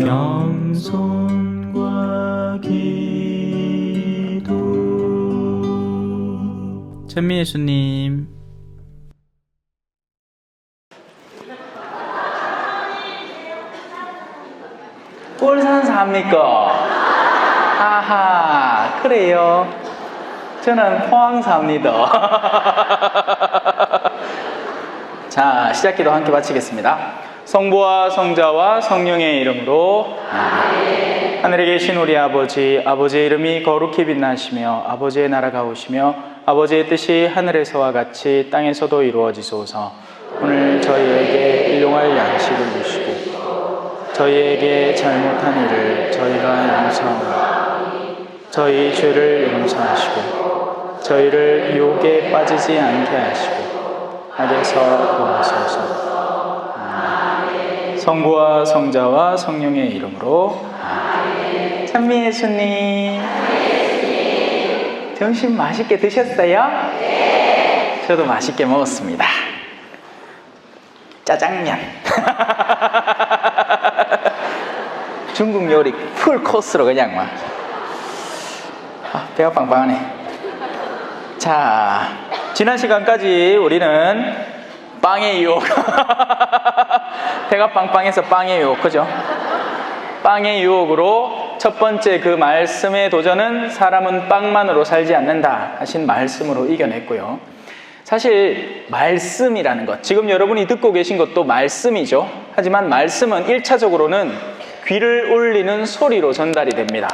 겸손과 기도. 천미예수님. 울산 삽니까? 아하, 그래요. 저는 포항 삽니다. 자, 시작기도 함께 마치겠습니다. 성부와 성자와 성령의 이름으로 아멘. 하늘에 계신 우리 아버지, 아버지의 이름이 거룩히 빛나시며 아버지의 나라가 오시며 아버지의 뜻이 하늘에서와 같이 땅에서도 이루어지소서. 오늘 저희에게 일용할 양식을 주시고 저희에게 잘못한 일을 저희가 용서하고 저희 죄를 용서하시고 저희를 유혹에 빠지지 않게 하시고 악에서 구하소서. 아멘. 성부와 성자와 성령의 이름으로 아멘. 찬미 예수님. 점심 맛있게 드셨어요? 네. 저도 맛있게 먹었습니다. 짜장면. 중국 요리 풀 코스로 그냥 막. 배가 빵빵하네. 자, 지난 시간까지 우리는 빵의 유혹. 배가 빵빵해서 빵의 유혹, 그죠? 빵의 유혹으로 첫 번째 그 말씀의 도전은 사람은 빵만으로 살지 않는다 하신 말씀으로 이겨냈고요. 사실 말씀이라는 것, 지금 여러분이 듣고 계신 것도 말씀이죠. 하지만 말씀은 1차적으로는 귀를 울리는 소리로 전달이 됩니다.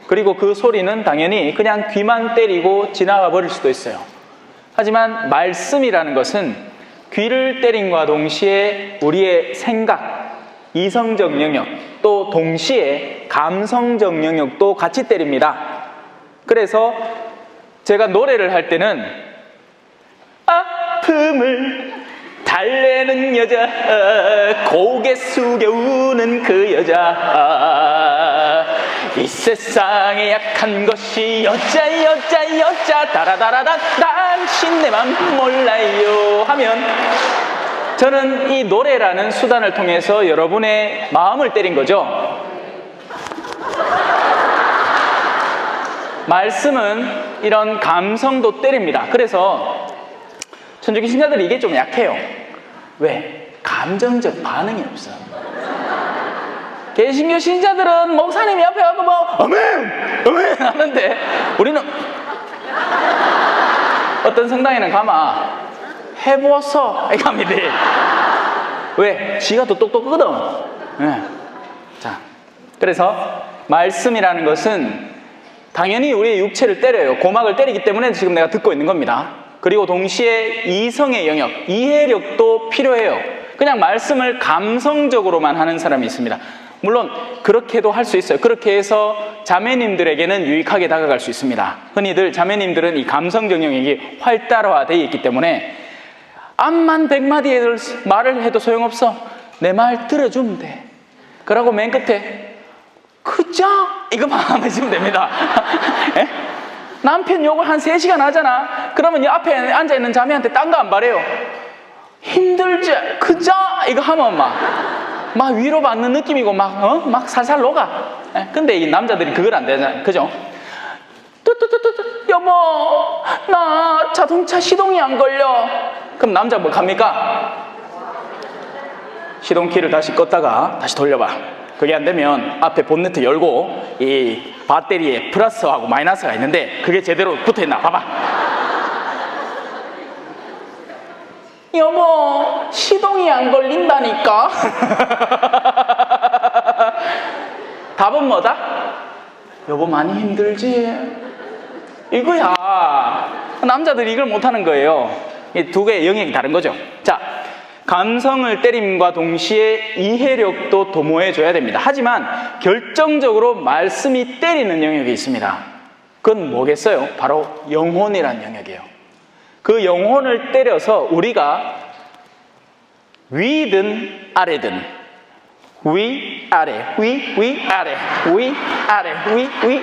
그리고 그 소리는 당연히 그냥 귀만 때리고 지나가 버릴 수도 있어요. 하지만 말씀이라는 것은 귀를 때림과 동시에 우리의 생각, 이성적 영역, 또 동시에 감성적 영역도 같이 때립니다. 그래서 제가 노래를 할 때는 아픔을 달래는 여자, 고개 숙여 우는 그 여자, 이 세상에 약한 것이 여자 다라다라다 당신 내 맘 몰라요 하면 저는 이 노래라는 수단을 통해서 여러분의 마음을 때린 거죠. 말씀은 이런 감성도 때립니다. 그래서 천주교 신자들이 이게 좀 약해요. 왜? 감정적 반응이 없어요. 개신교 신자들은 목사님이 옆에 와서 뭐 아멘! 아멘! 하는데 우리는 어떤 성당에는 가마 해보았어 이렇게 합니다. 왜? 지가 더 똑똑하거든. 네. 자, 그래서 말씀이라는 것은 당연히 우리의 육체를 때려요. 고막을 때리기 때문에 지금 내가 듣고 있는 겁니다. 그리고 동시에 이성의 영역, 이해력도 필요해요. 그냥 말씀을 감성적으로만 하는 사람이 있습니다. 물론 그렇게도 할 수 있어요. 그렇게 해서 자매님들에게는 유익하게 다가갈 수 있습니다. 흔히들 자매님들은 이 감성적 영역이 활달화되어 있기 때문에 암만 100마디 말을 해도 소용없어. 내 말 들어주면 돼. 그러고 맨 끝에 그죠? 이거만 하면 됩니다. 남편 욕을 한 3시간 하잖아. 그러면 앞에 앉아있는 자매한테 딴 거 안 바래요. 힘들지? 그죠? 이거 하면 막 위로받는 느낌이고 막 살살 녹아. 근데 이 남자들이 그걸 안 되잖아요. 그죠? 여보, 나 자동차 시동이 안 걸려. 그럼 남자 뭐 합니까? 시동키를 다시 껐다가 다시 돌려봐. 그게 안 되면 앞에 본네트 열고 이 배터리에 플러스하고 마이너스가 있는데 그게 제대로 붙어있나 봐봐. 여보, 시동이 안 걸린다니까. 답은 뭐다? 여보 많이 힘들지? 이거야. 남자들이 이걸 못하는 거예요. 이 두 개의 영역이 다른 거죠. 자, 감성을 때림과 동시에 이해력도 도모해줘야 됩니다. 하지만 결정적으로 말씀이 때리는 영역이 있습니다. 그건 뭐겠어요? 바로 영혼이라는 영역이에요. 그 영혼을 때려서 우리가 위든 아래든 위 아래 위 아래 위 아래 위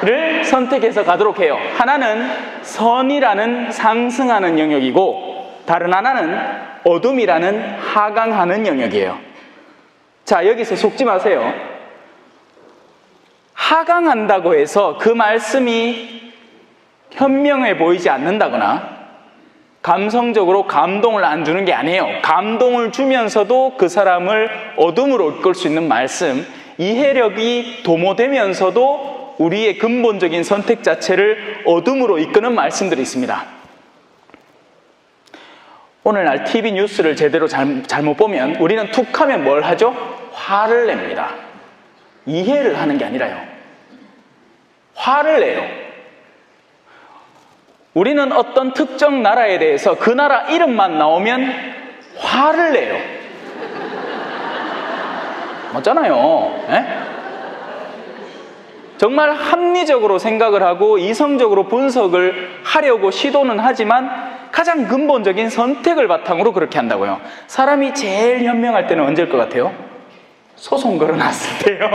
아래를 선택해서 가도록 해요. 하나는 선이라는 상승하는 영역이고 다른 하나는 어둠이라는 하강하는 영역이에요. 자, 여기서 속지 마세요. 하강한다고 해서 그 말씀이 현명해 보이지 않는다거나 감성적으로 감동을 안 주는 게 아니에요. 감동을 주면서도 그 사람을 어둠으로 이끌 수 있는 말씀, 이해력이 도모되면서도 우리의 근본적인 선택 자체를 어둠으로 이끄는 말씀들이 있습니다. 오늘날 TV 뉴스를 제대로 잘못 보면 우리는 툭 하면 뭘 하죠? 화를 냅니다. 이해를 하는 게 아니라요. 화를 내요. 우리는 어떤 특정 나라에 대해서 그 나라 이름만 나오면 화를 내요. 맞잖아요. 에? 정말 합리적으로 생각을 하고 이성적으로 분석을 하려고 시도는 하지만 가장 근본적인 선택을 바탕으로 그렇게 한다고요. 사람이 제일 현명할 때는 언제일 것 같아요? 소송 걸어놨을 때요.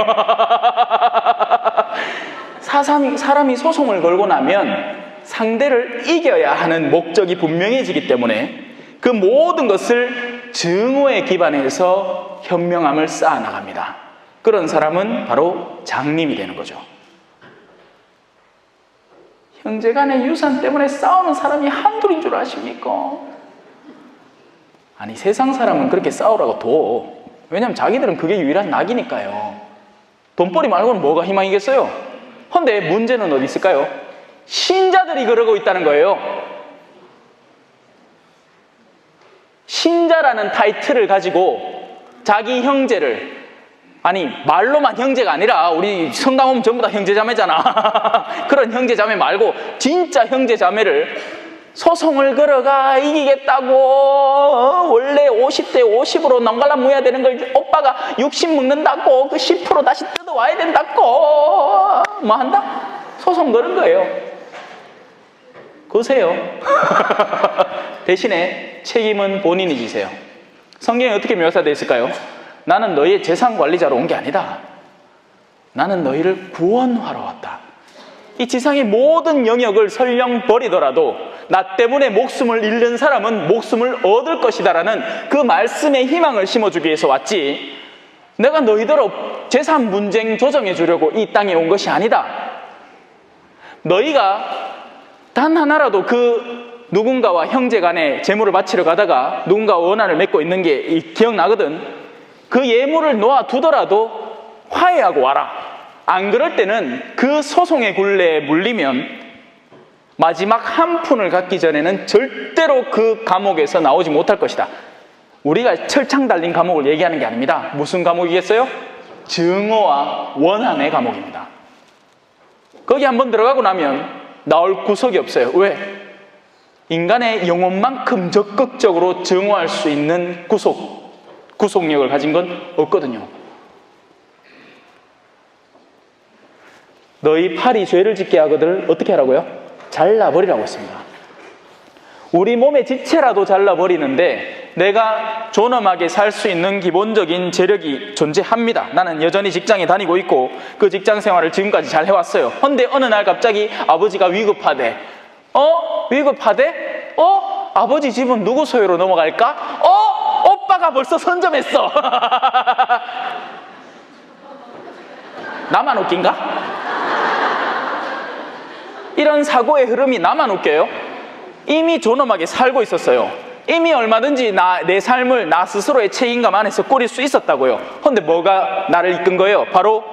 사람이 소송을 걸고 나면 상대를 이겨야 하는 목적이 분명해지기 때문에 그 모든 것을 증오에 기반해서 현명함을 쌓아나갑니다. 그런 사람은 바로 장님이 되는 거죠. 형제간의 유산 때문에 싸우는 사람이 한둘인 줄 아십니까? 아니, 세상 사람은 그렇게 싸우라고 둬. 왜냐면 자기들은 그게 유일한 낙이니까요. 돈벌이 말고는 뭐가 희망이겠어요? 근데 문제는 어디 있을까요? 신자들이 그러고 있다는 거예요. 신자라는 타이틀을 가지고 자기 형제를, 아니 말로만 형제가 아니라 우리 성당 오면 전부 다 형제자매잖아. 그런 형제자매 말고 진짜 형제자매를 소송을 걸어가 이기겠다고, 원래 50대 50으로 넘갈라 모여야 되는 걸 오빠가 60 먹는다고, 그 10% 다시 뜯어와야 된다고 뭐 한다? 소송 걸은 거예요. 거세요. 대신에 책임은 본인이 지세요. 성경에 어떻게 묘사되어 있을까요? 나는 너희의 재산 관리자로 온 게 아니다. 나는 너희를 구원하러 왔다. 이 지상의 모든 영역을 설령 버리더라도 나 때문에 목숨을 잃는 사람은 목숨을 얻을 것이다라는 그 말씀에 희망을 심어주기 위해서 왔지, 내가 너희들을 재산 분쟁 조정해 주려고 이 땅에 온 것이 아니다. 너희가 단 하나라도 그 누군가와 형제 간에 재물을 바치러 가다가 누군가와 원한을 맺고 있는 게 기억나거든. 그 예물을 놓아두더라도 화해하고 와라. 안 그럴 때는 그 소송의 굴레에 물리면 마지막 한 푼을 갖기 전에는 절대로 그 감옥에서 나오지 못할 것이다. 우리가 철창 달린 감옥을 얘기하는 게 아닙니다. 무슨 감옥이겠어요? 증오와 원한의 감옥입니다. 거기 한번 들어가고 나면 나올 구석이 없어요. 왜? 인간의 영혼만큼 적극적으로 증오할 수 있는 구속력을 가진 건 없거든요. 너희 팔이 죄를 짓게 하거든 어떻게 하라고요? 잘라버리라고 했습니다. 우리 몸의 지체라도 잘라버리는데 내가 존엄하게 살 수 있는 기본적인 재력이 존재합니다. 나는 여전히 직장에 다니고 있고 그 직장 생활을 지금까지 잘 해왔어요. 근데 어느 날 갑자기 아버지가 위급하대. 위급하대? 아버지 집은 누구 소유로 넘어갈까? 오빠가 벌써 선점했어. 나만 웃긴가? 이런 사고의 흐름이 나만 웃겨요? 이미 존엄하게 살고 있었어요. 이미 얼마든지 내 삶을 나 스스로의 책임감 안에서 꾸릴 수 있었다고요. 그런데 뭐가 나를 이끈 거예요? 바로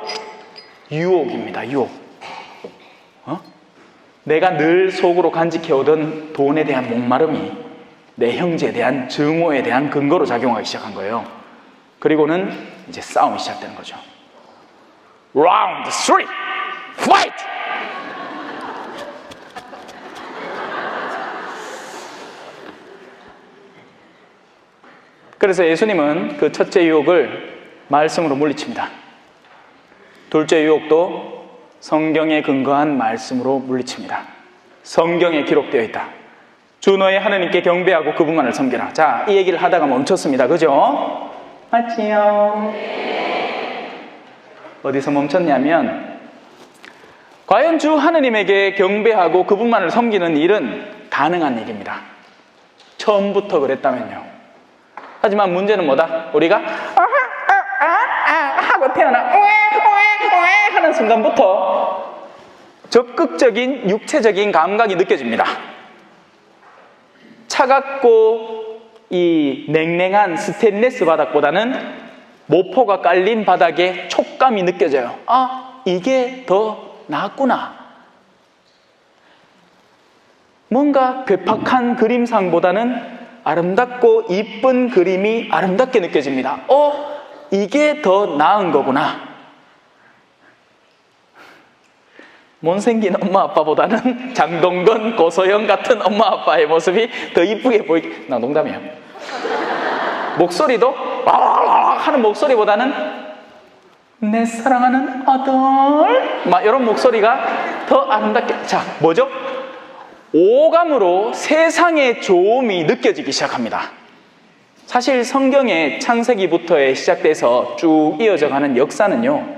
유혹입니다. 유혹. 내가 늘 속으로 간직해오던 돈에 대한 목마름이 내 형제에 대한 증오에 대한 근거로 작용하기 시작한 거예요. 그리고는 이제 싸움이 시작되는 거죠. Round 3, fight! 그래서 예수님은 그 첫째 유혹을 말씀으로 물리칩니다. 둘째 유혹도 성경에 근거한 말씀으로 물리칩니다. 성경에 기록되어 있다. 주 너의 하나님께 경배하고 그분만을 섬겨라. 자, 이 얘기를 하다가 멈췄습니다. 그죠? 맞지요? 어디서 멈췄냐면, 과연 주 하나님에게 경배하고 그분만을 섬기는 일은 가능한 일입니다. 처음부터 그랬다면요. 하지만 문제는 뭐다? 우리가 바로 태어나 오에 하는 순간부터 적극적인 육체적인 감각이 느껴집니다. 차갑고 이 냉랭한 스테인리스 바닥보다는 모포가 깔린 바닥에 촉감이 느껴져요. 아, 이게 더 낫구나. 뭔가 괴팍한 그림상보다는 아름답고 이쁜 그림이 아름답게 느껴집니다. 이게 더 나은 거구나. 못생긴 엄마 아빠보다는 장동건, 고소영 같은 엄마 아빠의 모습이 더 이쁘게 보이게. 나 농담이에요. 목소리도 하는 목소리보다는 내 사랑하는 아들 막 이런 목소리가 더 아름답게. 자, 뭐죠? 오감으로 세상의 좋음이 느껴지기 시작합니다. 사실 성경의 창세기부터 시작돼서 쭉 이어져 가는 역사는요,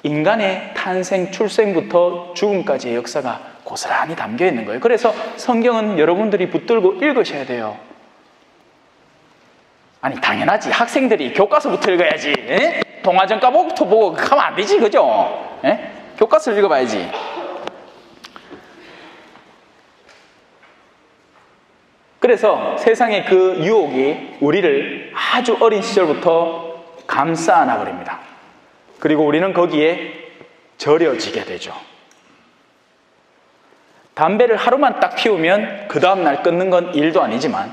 인간의 탄생, 출생부터 죽음까지의 역사가 고스란히 담겨 있는 거예요. 그래서 성경은 여러분들이 붙들고 읽으셔야 돼요. 아니, 당연하지. 학생들이 교과서부터 읽어야지. 에? 동화전과부터 보고 가면 안 되지, 그죠? 에? 교과서를 읽어봐야지. 그래서 세상의 그 유혹이 우리를 아주 어린 시절부터 감싸 안아버립니다. 그리고 우리는 거기에 절여지게 되죠. 담배를 하루만 딱 피우면 그 다음날 끊는 건 일도 아니지만,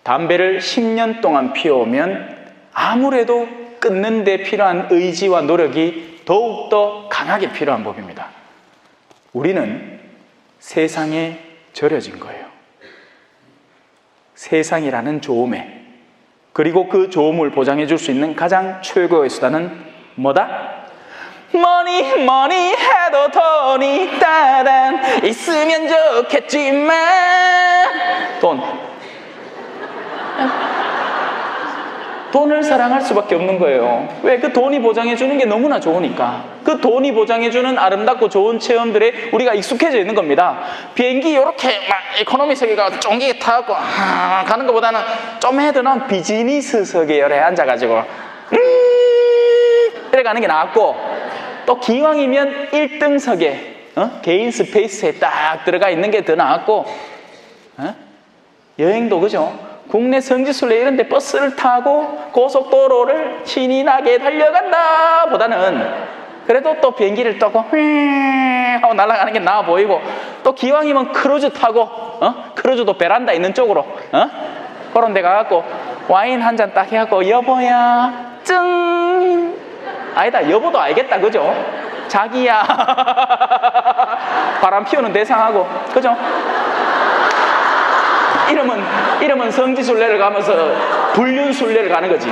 담배를 10년 동안 피워오면 아무래도 끊는 데 필요한 의지와 노력이 더욱더 강하게 필요한 법입니다. 우리는 세상에 절여진 거예요. 세상이라는 좋음에. 그리고 그 좋음을 보장해 줄 수 있는 가장 최고의 수단은 뭐다? 뭐니 해도 돈이 따단 있으면 좋겠지만, 돈을 사랑할 수밖에 없는 거예요. 왜? 그 돈이 보장해 주는 게 너무나 좋으니까. 그 돈이 보장해 주는 아름답고 좋은 체험들에 우리가 익숙해져 있는 겁니다. 비행기 이렇게 막 이코노미석에 쫑기게 타고 가는 것보다는 좀 해도는 비즈니스석에 열에 앉아가지고 이래 가는 게 나았고, 또 기왕이면 1등석에 개인 스페이스에 딱 들어가 있는 게 더 나았고, 여행도 그죠? 국내 성지순례 이런 데 버스를 타고 고속도로를 신이 나게 달려간다 보다는 그래도 또 비행기를 타고 하고 날아가는 게 나아 보이고, 또 기왕이면 크루즈 타고 크루즈도 베란다 있는 쪽으로 그런 데 가갖고 와인 한 잔 딱 해갖고 여보야 증, 아니다, 여보도 알겠다, 그죠? 자기야 바람 피우는 대상하고, 그죠? 이러면 성지순례를 가면서 불륜순례를 가는 거지.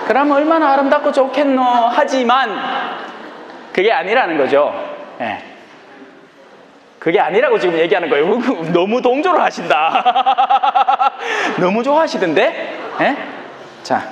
그러면 얼마나 아름답고 좋겠노. 하지만 그게 아니라는 거죠. 예. 그게 아니라고 지금 얘기하는 거예요. 너무 동조를 하신다. 너무 좋아하시던데? 예? 자,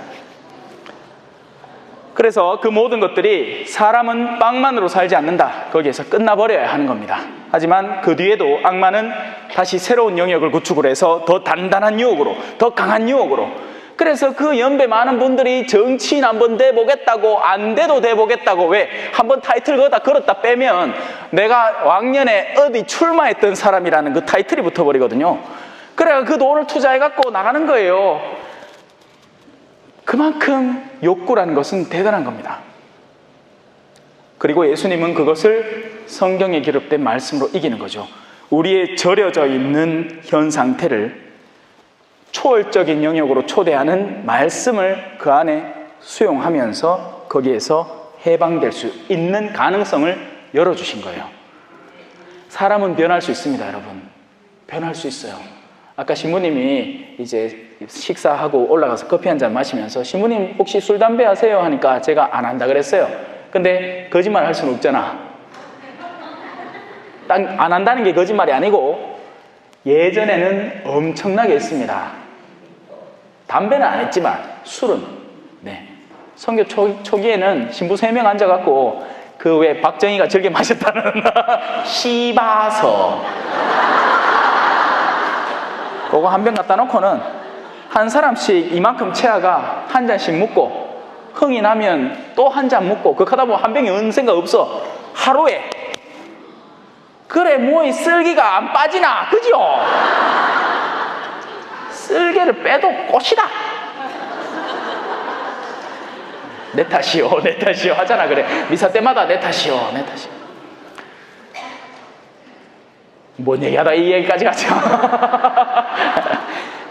그래서 그 모든 것들이 사람은 빵만으로 살지 않는다, 거기에서 끝나버려야 하는 겁니다. 하지만 그 뒤에도 악마는 다시 새로운 영역을 구축을 해서 더 단단한 유혹으로, 더 강한 유혹으로. 그래서 그 연배 많은 분들이 정치인 한번 돼보겠다고, 안 돼도 돼보겠다고, 왜? 한번 타이틀 걸었다 빼면 내가 왕년에 어디 출마했던 사람이라는 그 타이틀이 붙어버리거든요. 그래서 그 돈을 투자해갖고 나가는 거예요. 그만큼 욕구라는 것은 대단한 겁니다. 그리고 예수님은 그것을 성경에 기록된 말씀으로 이기는 거죠. 우리의 절여져 있는 현 상태를 초월적인 영역으로 초대하는 말씀을 그 안에 수용하면서 거기에서 해방될 수 있는 가능성을 열어주신 거예요. 사람은 변할 수 있습니다, 여러분. 변할 수 있어요. 아까 신부님이 이제 식사하고 올라가서 커피 한 잔 마시면서 신부님 혹시 술, 담배 하세요? 하니까 제가 안 한다 그랬어요. 근데 거짓말 할 수는 없잖아. 딱 안 한다는 게 거짓말이 아니고 예전에는 엄청나게 했습니다. 담배는 안 했지만 술은, 네. 선교 초기에는 신부 3명 앉아갖고 그 왜 박정희가 즐겨 마셨다는 씹어서 그거 한 병 갖다 놓고는 한 사람씩 이만큼 채아가 한 잔씩 묻고 흥이 나면 또 한 잔 묻고 그렇게 하다 보면 한 병이 언젠가 없어. 하루에. 그래 뭐이 쓸기가 안 빠지나 그죠? 쓸개를 빼도 꽃이다. 내 탓이요 내 탓이요 하잖아. 그래 미사 때마다 내 탓이요 내 탓이요. 뭔 얘기하다 이 얘기까지 갔죠.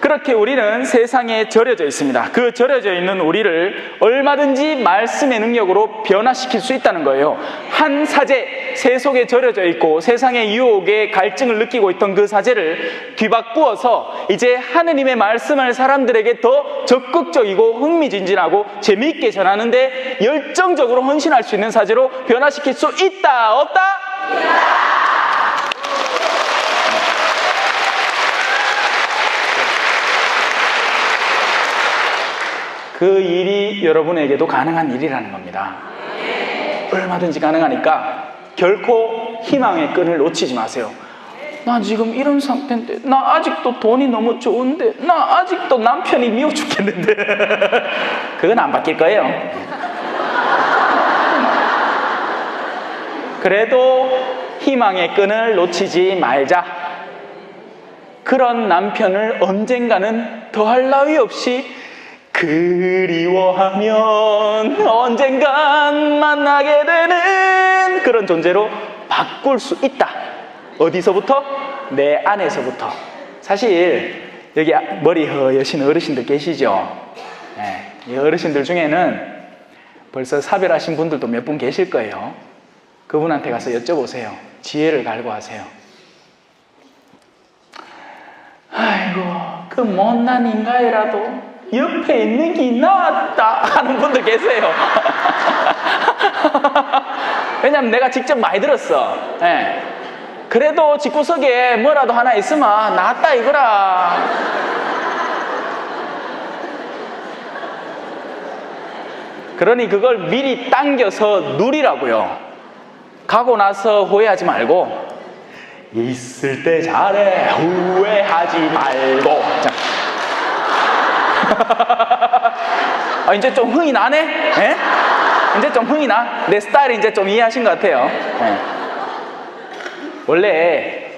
그렇게 우리는 세상에 절여져 있습니다. 그 절여져 있는 우리를 얼마든지 말씀의 능력으로 변화시킬 수 있다는 거예요. 한 사제, 새 속에 절여져 있고 세상의 유혹에 갈증을 느끼고 있던 그 사제를 뒤바꾸어서 이제 하느님의 말씀을 사람들에게 더 적극적이고 흥미진진하고 재미있게 전하는데 열정적으로 헌신할 수 있는 사제로 변화시킬 수 있다, 없다? 그 일이 여러분에게도 가능한 일이라는 겁니다. 얼마든지 가능하니까 결코 희망의 끈을 놓치지 마세요. 나 지금 이런 상태인데, 나 아직도 돈이 너무 좋은데, 나 아직도 남편이 미워 죽겠는데. 그건 안 바뀔 거예요. 그래도 희망의 끈을 놓치지 말자. 그런 남편을 언젠가는 더할 나위 없이 그리워하면 언젠간 만나게 되는 그런 존재로 바꿀 수 있다. 어디서부터? 내 안에서부터. 사실 여기 머리 허여신 어르신들 계시죠? 네, 이 어르신들 중에는 벌써 사별하신 분들도 몇 분 계실 거예요. 그분한테 가서 여쭤보세요. 지혜를 갈구하세요. 아이고 그 못난 인간이라도 옆에 있는 게 낫다 하는 분들 계세요. 왜냐면 내가 직접 많이 들었어. 네. 그래도 집구석에 뭐라도 하나 있으면 낫다 이거라. 그러니 그걸 미리 당겨서 누리라고요. 가고 나서 후회하지 말고 있을 때 잘해 후회하지 말고. 자. 이제 좀 흥이 나네? 네? 이제 좀 흥이 나? 내 스타일을 이제 좀 이해하신 것 같아요. 네. 원래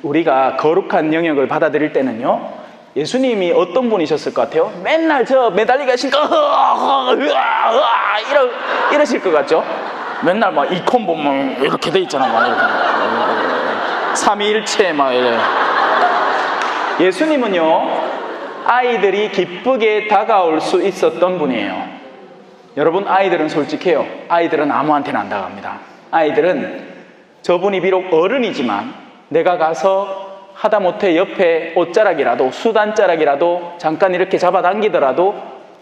우리가 거룩한 영역을 받아들일 때는요, 예수님이 어떤 분이셨을 것 같아요? 맨날 저 매달리고 계시니까 이러실 것 같죠? 맨날 막 이 콤보 막 이렇게 돼 있잖아. 막 이렇게. 삼위일체 막 이래. 예수님은요, 아이들이 기쁘게 다가올 수 있었던 분이에요. 여러분, 아이들은 솔직해요. 아이들은 아무한테나 안 다가갑니다. 아이들은 저분이 비록 어른이지만 내가 가서 하다못해 옆에 옷자락이라도 수단자락이라도 잠깐 이렇게 잡아당기더라도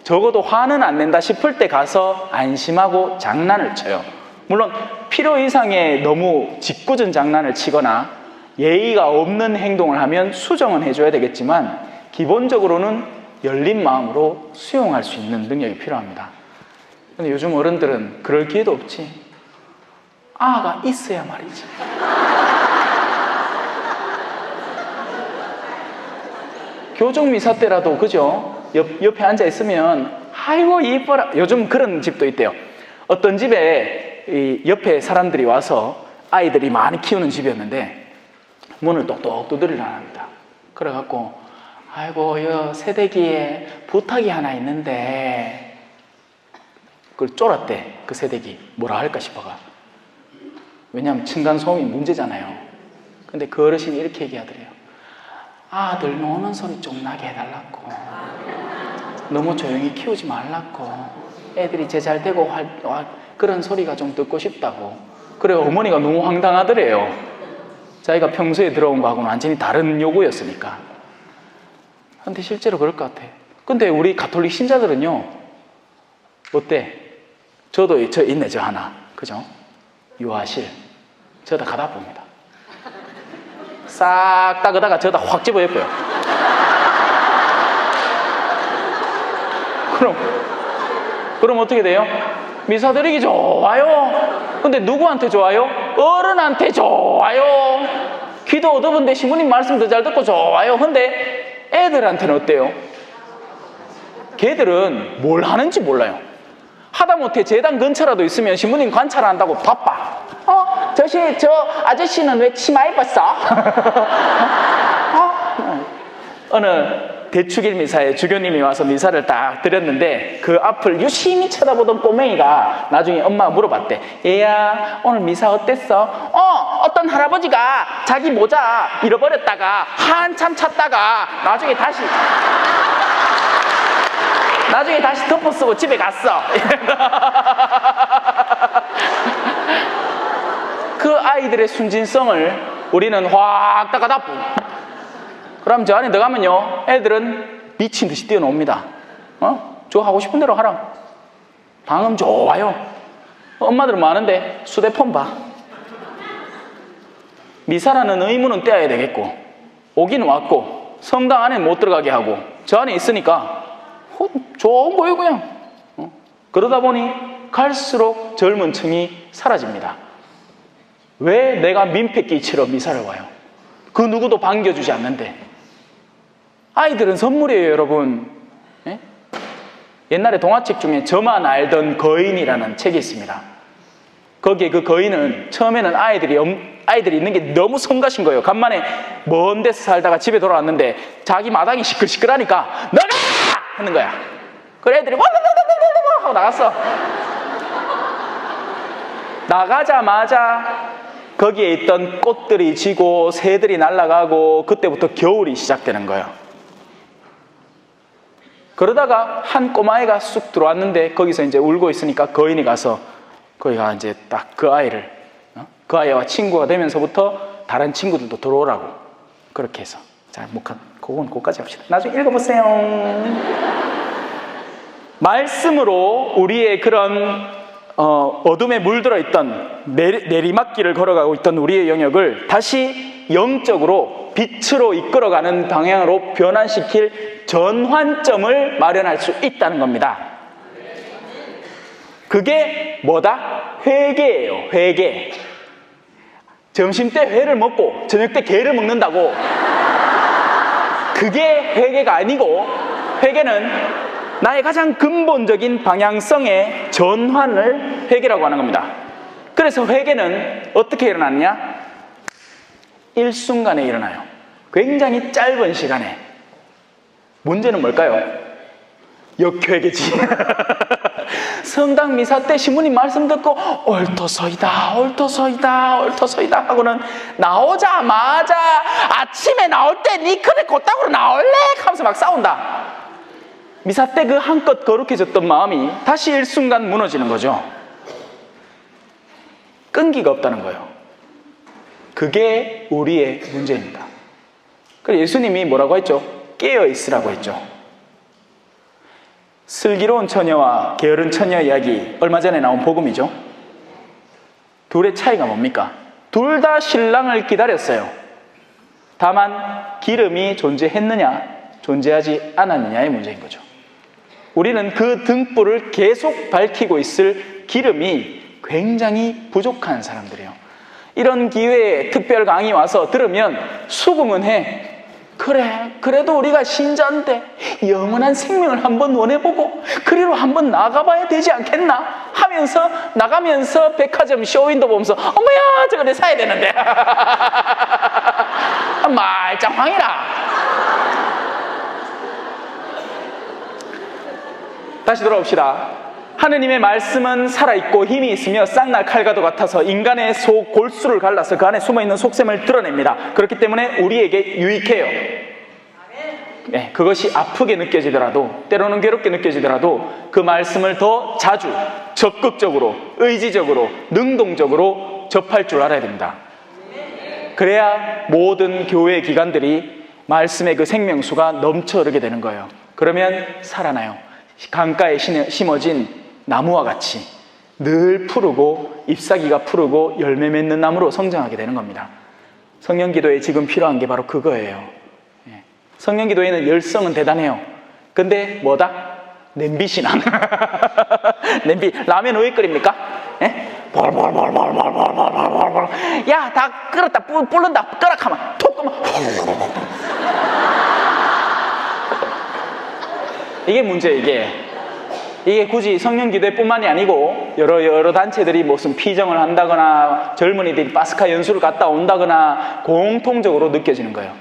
적어도 화는 안 낸다 싶을 때 가서 안심하고 장난을 쳐요. 물론 필요 이상의 너무 짓궂은 장난을 치거나 예의가 없는 행동을 하면 수정은 해줘야 되겠지만 기본적으로는 열린 마음으로 수용할 수 있는 능력이 필요합니다. 근데 요즘 어른들은 그럴 기회도 없지. 아가 있어야 말이지. 교정미사 때라도 그죠? 옆에 앉아 있으면 아이고 이뻐라. 요즘 그런 집도 있대요. 어떤 집에 옆에 사람들이 와서 아이들이 많이 키우는 집이었는데 문을 똑똑 두드리려 합니다. 그래갖고 아이고 여 새댁이에 부탁이 하나 있는데 그걸 쫄았대. 그 새댁이 뭐라 할까 싶어가. 왜냐하면 층간소음이 문제잖아요. 근데 그 어르신이 이렇게 얘기하더래요. 아들 노는 소리 좀 나게 해달라고. 너무 조용히 키우지 말라고. 애들이 제잘되고 그런 소리가 좀 듣고 싶다고. 그래 어머니가 너무 황당하더래요. 자기가 평소에 들어온 거하고는 완전히 다른 요구였으니까. 근데 실제로 그럴 것 같아. 근데 우리 가톨릭 신자들은요, 어때? 저도 저 있네, 저 하나. 그죠? 유아실. 저다 가다 봅니다. 싹 닦으다가 저다 확 집어예뻐요. 그럼 어떻게 돼요? 미사 드리기 좋아요. 근데 누구한테 좋아요? 어른한테 좋아요. 기도 얻어본데 신부님 말씀도 잘 듣고 좋아요. 근데 애들한테는 어때요? 걔들은 뭘 하는지 몰라요. 하다못해 재단 근처라도 있으면 신부님 관찰한다고 바빠. 저 아저씨는 왜 치마 입었어? 어느 대축일 미사에 주교님이 와서 미사를 딱 드렸는데 그 앞을 유심히 쳐다보던 꼬맹이가 나중에 엄마가 물어봤대. 얘야, 오늘 미사 어땠어? 어떤 할아버지가 자기 모자 잃어버렸다가 한참 찾다가 나중에 다시 덮어 쓰고 집에 갔어. 그 아이들의 순진성을 우리는 확 닦아다뿌. 그럼 저 안에 들어가면요, 애들은 미친 듯이 뛰어놉니다. 저 하고 싶은 대로 하라. 방음 좋아요. 엄마들은 많은데 휴대폰 봐. 미사라는 의무는 떼어야 되겠고, 오긴 왔고 성당 안에 못 들어가게 하고 저 안에 있으니까 좋은 거예요 그냥. 그러다 보니 갈수록 젊은 층이 사라집니다. 왜 내가 민폐 끼치러 미사를 와요? 그 누구도 반겨주지 않는데. 아이들은 선물이에요 여러분. 예? 옛날에 동화책 중에 저만 알던 거인이라는 책이 있습니다. 거기에 그 거인은 처음에는 아이들이 있는 게 너무 성가신 거예요. 간만에 먼 데서 살다가 집에 돌아왔는데 자기 마당이 시끌시끌하니까 나가! 하는 거야. 그래 애들이 와와와와와 하고 나갔어. 나가자마자 거기에 있던 꽃들이 지고 새들이 날아가고 그때부터 겨울이 시작되는 거예요. 그러다가 한 꼬마애가 쑥 들어왔는데 거기서 이제 울고 있으니까 거인이 가서 거기가 이제 딱 그 아이를 그 아이와 친구가 되면서부터 다른 친구들도 들어오라고 그렇게 해서. 자, 그건 거기까지 합시다. 나중에 읽어보세요. 말씀으로 우리의 그런 어둠에 물들어 있던 내리막길을 걸어가고 있던 우리의 영역을 다시 영적으로 빛으로 이끌어가는 방향으로 변환시킬 전환점을 마련할 수 있다는 겁니다. 그게 뭐다? 회개예요. 회개. 점심 때 회를 먹고 저녁 때 게를 먹는다고. 그게 회개가 아니고, 회개는 나의 가장 근본적인 방향성의 전환을 회개라고 하는 겁니다. 그래서 회개는 어떻게 일어났냐? 일순간에 일어나요. 굉장히 짧은 시간에. 문제는 뭘까요? 역회개지. 성당 미사 때 신부님 말씀 듣고 옳도소이다 하고는 나오자마자 아침에 나올 때 니 그래 곧다구로 나올래? 하면서 막 싸운다. 미사 때 그 한껏 거룩해졌던 마음이 다시 일순간 무너지는 거죠. 끈기가 없다는 거예요. 그게 우리의 문제입니다. 그래서 예수님이 뭐라고 했죠? 깨어 있으라고 했죠. 슬기로운 처녀와 게으른 처녀 이야기, 얼마 전에 나온 복음이죠. 둘의 차이가 뭡니까? 둘 다 신랑을 기다렸어요. 다만 기름이 존재했느냐 존재하지 않았느냐의 문제인 거죠. 우리는 그 등불을 계속 밝히고 있을 기름이 굉장히 부족한 사람들이에요. 이런 기회에 특별 강의 와서 들으면 수긍은 해. 그래도 우리가 신자인데 영원한 생명을 한번 원해보고 그리로 한번 나가봐야 되지 않겠나 하면서 나가면서 백화점 쇼윈도 보면서 어머야 저거 내 사야 되는데 말짱황이라. 다시 돌아옵시다. 하느님의 말씀은 살아있고 힘이 있으며 쌍날 칼과도 같아서 인간의 속 골수를 갈라서 그 안에 숨어있는 속셈을 드러냅니다. 그렇기 때문에 우리에게 유익해요. 네, 그것이 아프게 느껴지더라도, 때로는 괴롭게 느껴지더라도 그 말씀을 더 자주 적극적으로 의지적으로 능동적으로 접할 줄 알아야 됩니다. 그래야 모든 교회 기관들이 말씀의 그 생명수가 넘쳐 흐르게 되는 거예요. 그러면 살아나요. 강가에 심어진 나무와 같이 늘 푸르고 잎사귀가 푸르고 열매 맺는 나무로 성장하게 되는 겁니다. 성령기도에 지금 필요한 게 바로 그거예요. 성령기도에는 열성은 대단해요. 근데 뭐다? 냄비신앙. 냄비, 라면 왜 끓입니까? 볼볼볼볼볼볼볼볼볼. 야, 다 끓었다, 불른다, 끓락하면 톡 끄면 이게 문제예요. 이게 굳이 성령기도회뿐만이 아니고 여러 단체들이 무슨 피정을 한다거나 젊은이들이 파스카 연수를 갔다 온다거나 공통적으로 느껴지는 거예요.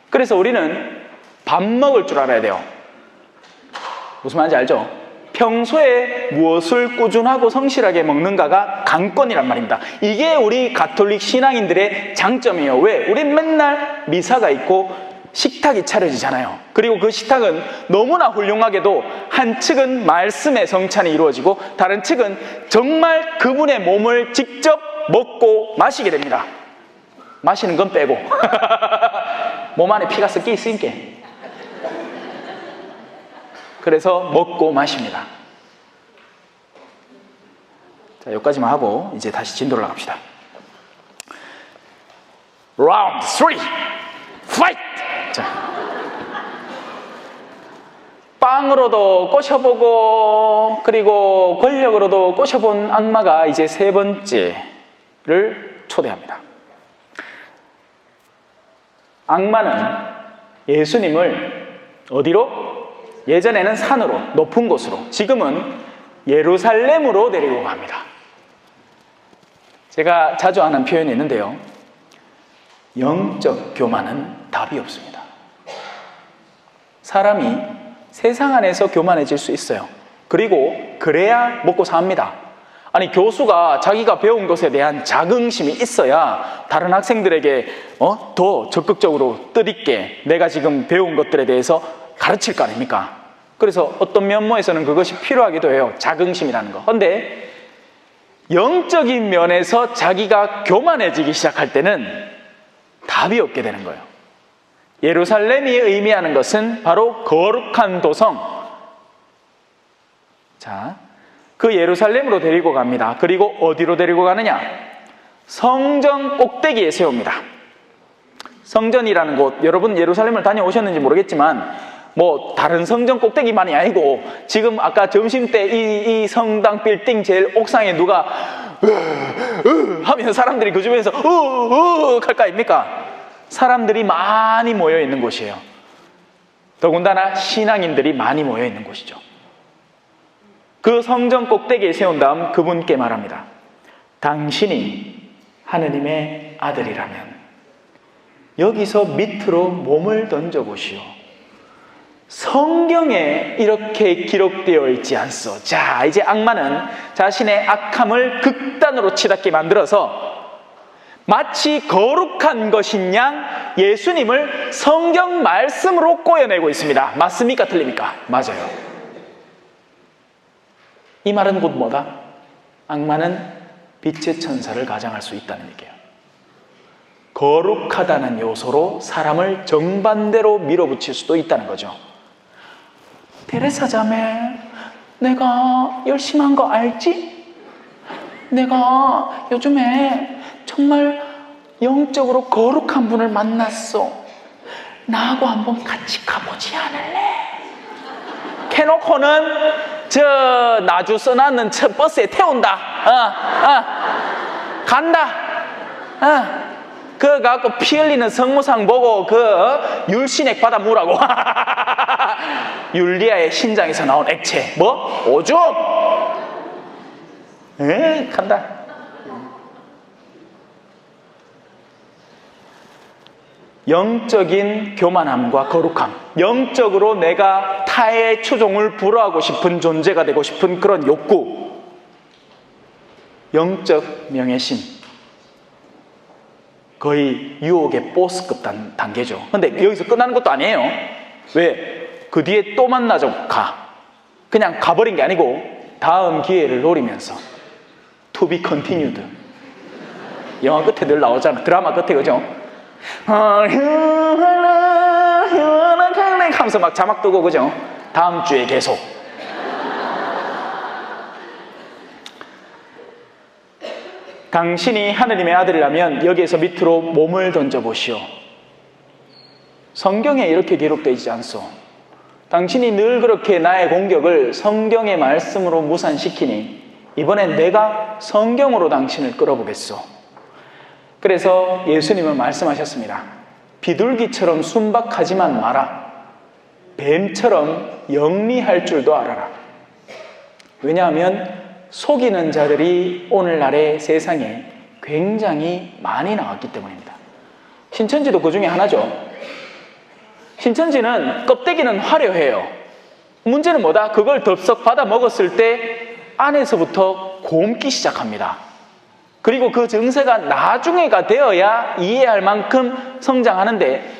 그래서 우리는 밥 먹을 줄 알아야 돼요. 무슨 말인지 알죠? 평소에 무엇을 꾸준하고 성실하게 먹는가가 관건이란 말입니다. 이게 우리 가톨릭 신앙인들의 장점이에요. 왜? 우린 맨날 미사가 있고 식탁이 차려지잖아요. 그리고 그 식탁은 너무나 훌륭하게도 한 측은 말씀의 성찬이 이루어지고 다른 측은 정말 그분의 몸을 직접 먹고 마시게 됩니다. 마시는 건 빼고 몸 안에 피가 섞여 있으니까. 그래서 먹고 마십니다. 자, 여기까지만 하고 이제 다시 진도를 나갑시다. 라운드 3 파이트! 자, 빵으로도 꼬셔보고 그리고 권력으로도 꼬셔본 악마가 이제 세 번째를 초대합니다. 악마는 예수님을 어디로? 예전에는 산으로, 높은 곳으로, 지금은 예루살렘으로 데리고 갑니다. 제가 자주 하는 표현이 있는데요, 영적 교만은 답이 없습니다. 사람이 세상 안에서 교만해질 수 있어요. 그리고 그래야 먹고 삽니다. 아니, 교수가 자기가 배운 것에 대한 자긍심이 있어야 다른 학생들에게 더 적극적으로 뜻있게 내가 지금 배운 것들에 대해서 가르칠 거 아닙니까? 그래서 어떤 면모에서는 그것이 필요하기도 해요. 자긍심이라는 거. 그런데 영적인 면에서 자기가 교만해지기 시작할 때는 답이 없게 되는 거예요. 예루살렘이 의미하는 것은 바로 거룩한 도성. 자, 그 예루살렘으로 데리고 갑니다. 그리고 어디로 데리고 가느냐? 성전 꼭대기에 세웁니다. 성전이라는 곳, 여러분 예루살렘을 다녀오셨는지 모르겠지만 뭐 다른 성전 꼭대기만이 아니고 지금 아까 점심때 이 성당 빌딩 제일 옥상에 누가 하면 사람들이 그 주변에서 할 거 아닙니까? 사람들이 많이 모여 있는 곳이에요. 더군다나 신앙인들이 많이 모여 있는 곳이죠. 그 성전 꼭대기에 세운 다음 그분께 말합니다. 당신이 하느님의 아들이라면 여기서 밑으로 몸을 던져보시오. 성경에 이렇게 기록되어 있지 않소. 자, 이제 악마는 자신의 악함을 극단으로 치닫게 만들어서 마치 거룩한 것인 양 예수님을 성경 말씀으로 꼬여내고 있습니다. 맞습니까? 틀립니까? 맞아요. 이 말은 곧 뭐다? 악마는 빛의 천사를 가장할 수 있다는 얘기예요. 거룩하다는 요소로 사람을 정반대로 밀어붙일 수도 있다는 거죠. 테레사 자매, 내가 열심히 한 거 알지? 내가 요즘에 정말 영적으로 거룩한 분을 만났어. 나하고 한번 같이 가보지 않을래? 캐놓고는 저 나주 써놨는 첫 버스에 태운다. 간다. 그거 갖고 피 흘리는 성모상 보고 율신액 받아 무라고. 율리아의 신장에서 나온 액체 뭐? 오줌. 간다. 영적인 교만함과 거룩함, 영적으로 내가 타의 추종을 불허하고 싶은 존재가 되고 싶은 그런 욕구, 영적 명예심, 거의 유혹의 보스급 단계죠. 근데 여기서 끝나는 것도 아니에요. 왜? 그 뒤에 또 만나죠. 그냥 가버린 게 아니고 다음 기회를 노리면서 To be continued. 영화 끝에 늘 나오잖아. 드라마 끝에, 그죠? 하면서 막 자막 뜨고, 그죠? 다음 주에 계속. 당신이 하느님의 아들이라면 여기에서 밑으로 몸을 던져보시오. 성경에 이렇게 기록되어 있지 않소. 당신이 늘 그렇게 나의 공격을 성경의 말씀으로 무산시키니 이번엔 내가 성경으로 당신을 끌어보겠소. 그래서 예수님은 말씀하셨습니다. 비둘기처럼 순박하지만 마라. 뱀처럼 영리할 줄도 알아라. 왜냐하면 속이는 자들이 오늘날의 세상에 굉장히 많이 나왔기 때문입니다. 신천지도 그 중에 하나죠. 신천지는 껍데기는 화려해요. 문제는 뭐다? 그걸 덥석 받아 먹었을 때 안에서부터 곪기 시작합니다. 그리고 그 증세가 나중에가 되어야 이해할 만큼 성장하는데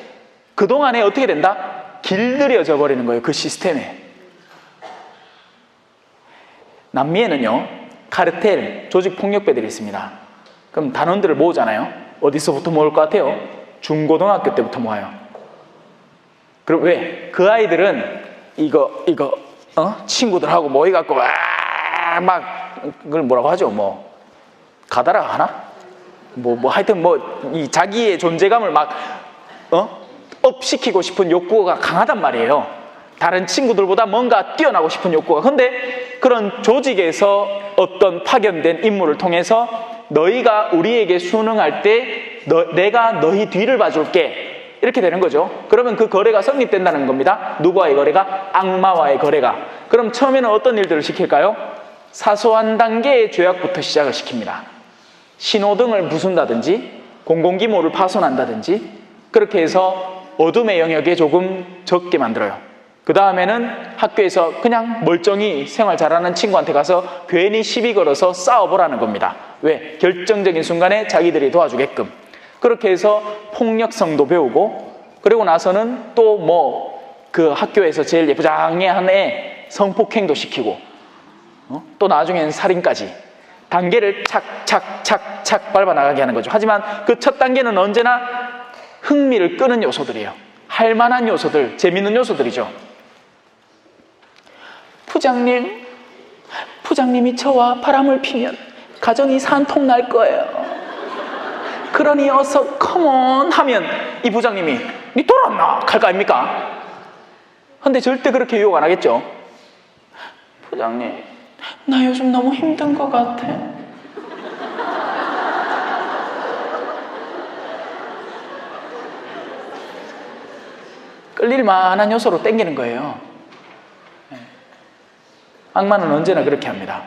그동안에 어떻게 된다? 길들여져 버리는 거예요. 그 시스템에. 남미에는요, 카르텔, 조직폭력배들이 있습니다. 그럼 단원들을 모으잖아요. 어디서부터 모을 것 같아요? 중고등학교 때부터 모아요. 그럼 왜? 그 아이들은 친구들하고 모여갖고 막 그걸 뭐라고 하죠? 뭐 가다라 하나? 하여튼 이 자기의 존재감을 막 업시키고 싶은 욕구가 강하단 말이에요. 다른 친구들보다 뭔가 뛰어나고 싶은 욕구가. 근데 그런 조직에서 어떤 파견된 인물을 통해서 너희가 우리에게 순응할 때 내가 너희 뒤를 봐줄게. 이렇게 되는 거죠. 그러면 그 거래가 성립된다는 겁니다. 누구와의 거래가? 악마와의 거래가. 그럼 처음에는 어떤 일들을 시킬까요? 사소한 단계의 죄악부터 시작을 시킵니다. 신호등을 부순다든지 공공기물을 파손한다든지 그렇게 해서 어둠의 영역에 조금 적게 만들어요. 그 다음에는 학교에서 그냥 멀쩡히 생활 잘하는 친구한테 가서 괜히 시비 걸어서 싸워보라는 겁니다. 왜? 결정적인 순간에 자기들이 도와주게끔. 그렇게 해서 폭력성도 배우고 그리고 나서는 또 그 학교에서 제일 예쁘장한 애 성폭행도 시키고 또 나중에는 살인까지 단계를 착착착착 밟아나가게 하는 거죠. 하지만 그 첫 단계는 언제나 흥미를 끄는 요소들이에요. 할 만한 요소들, 재밌는 요소들이죠. 부장님이 저와 바람을 피면 가정이 산통날 거예요. 그러니 어서 컴온 하면 이 부장님이 니 돌았나? 할 거 아닙니까? 근데 절대 그렇게 유혹 안 하겠죠. 부장님, 나 요즘 너무 힘든 것 같아. 끌릴 만한 요소로 땡기는 거예요. 악마는 언제나 그렇게 합니다.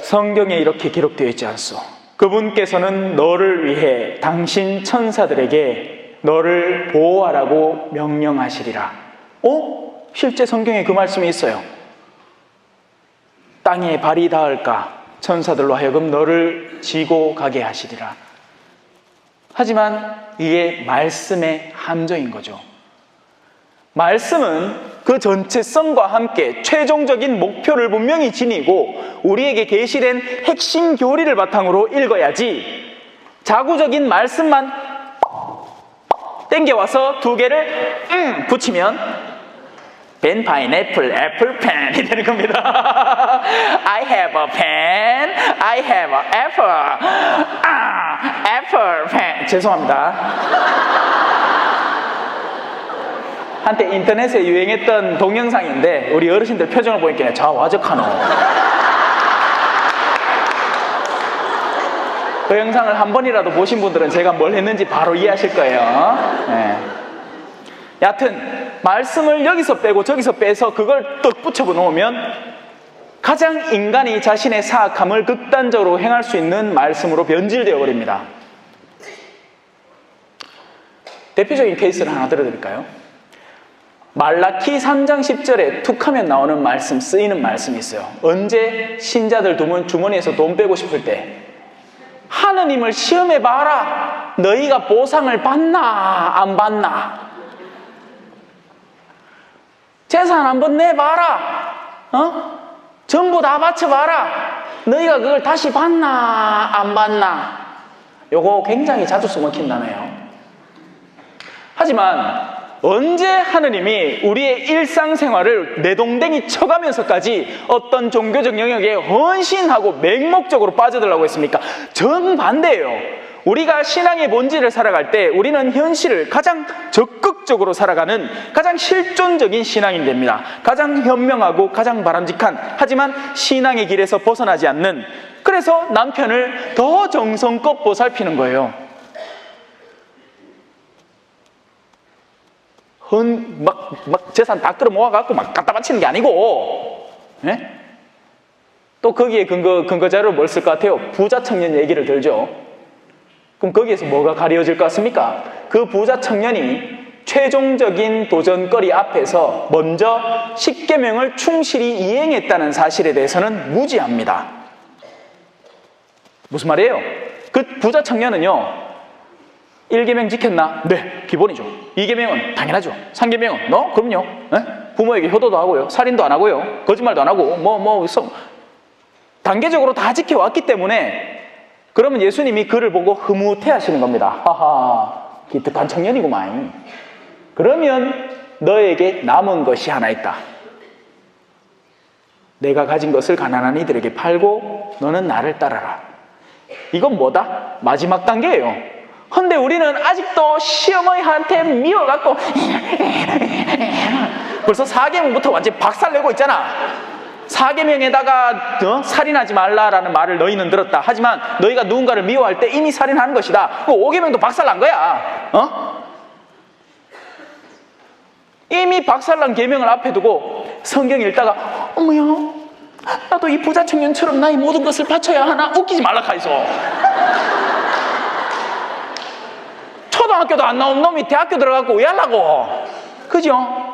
성경에 이렇게 기록되어 있지 않소. 그분께서는 너를 위해 당신 천사들에게 너를 보호하라고 명령하시리라. 실제 성경에 그 말씀이 있어요. 땅에 발이 닿을까 천사들로 하여금 너를 지고 가게 하시리라. 하지만 이게 말씀의 함정인 거죠. 말씀은 그 전체성과 함께 최종적인 목표를 분명히 지니고 우리에게 계시된 핵심 교리를 바탕으로 읽어야지 자구적인 말씀만 땡겨와서 두 개를 붙이면 pen, pineapple, apple, pen이 되는 겁니다. I have a pen, I have an apple, apple, pen. 죄송합니다. 한때 인터넷에 유행했던 동영상인데 우리 어르신들 표정을 보니까 좌와적하노. 그 영상을 한 번이라도 보신 분들은 제가 뭘 했는지 바로 이해하실 거예요. 네. 여하튼 말씀을 여기서 빼고 저기서 빼서 그걸 또 붙여 놓으면 가장 인간이 자신의 사악함을 극단적으로 행할 수 있는 말씀으로 변질되어 버립니다. 대표적인 케이스를 하나 들어드릴까요? 말라키 3장 10절에 툭하면 나오는 말씀, 쓰이는 말씀이 있어요. 언제 신자들 주머니에서 돈 빼고 싶을 때 하느님을 시험해봐라. 너희가 보상을 받나 안 받나. 재산 한번 내봐라. 전부 다 바쳐봐라. 너희가 그걸 다시 받나 안 받나. 요거 굉장히 자주 써먹힌 단어예요. 하지만 언제 하느님이 우리의 일상생활을 내동댕이 쳐가면서까지 어떤 종교적 영역에 헌신하고 맹목적으로 빠져들라고 했습니까? 정반대예요. 우리가 신앙의 본질을 살아갈 때 우리는 현실을 가장 적극적으로 살아가는 가장 실존적인 신앙인 됩니다. 가장 현명하고 가장 바람직한, 하지만 신앙의 길에서 벗어나지 않는, 그래서 남편을 더 정성껏 보살피는 거예요. 막 재산 다 끌어모아갖고 막 갖다 바치는 게 아니고, 예? 또 거기에 근거 자료를 뭘 쓸 것 같아요? 부자 청년 얘기를 들죠. 그럼 거기에서 뭐가 가려질 것 같습니까? 그 부자 청년이 최종적인 도전거리 앞에서 먼저 10계명을 충실히 이행했다는 사실에 대해서는 무지합니다. 무슨 말이에요? 그 부자 청년은요, 1계명 지켰나? 네, 기본이죠. 2계명은 당연하죠. 3계명은? 그럼요. 네? 부모에게 효도도 하고요. 살인도 안 하고요. 거짓말도 안 하고, 단계적으로 다 지켜왔기 때문에, 그러면 예수님이 그를 보고 흐뭇해 하시는 겁니다. 하하, 기특한 청년이구만. 그러면 너에게 남은 것이 하나 있다. 내가 가진 것을 가난한 이들에게 팔고 너는 나를 따라라. 이건 뭐다? 마지막 단계예요. 근데 우리는 아직도 시어머니한테 미워갖고 벌써 4계명부터 완전히 박살내고 있잖아. 4계명에다가 살인하지 말라라는 말을 너희는 들었다. 하지만 너희가 누군가를 미워할 때 이미 살인하는 것이다. 5계명도 박살난 거야. 이미 박살난 계명을 앞에 두고 성경 읽다가 어머야, 나도 이 부자 청년처럼 나의 모든 것을 바쳐야 하나? 웃기지 말라 카이소. 초등학교도 안 나온 놈이 대학교 들어가고 왜 하려고? 그죠?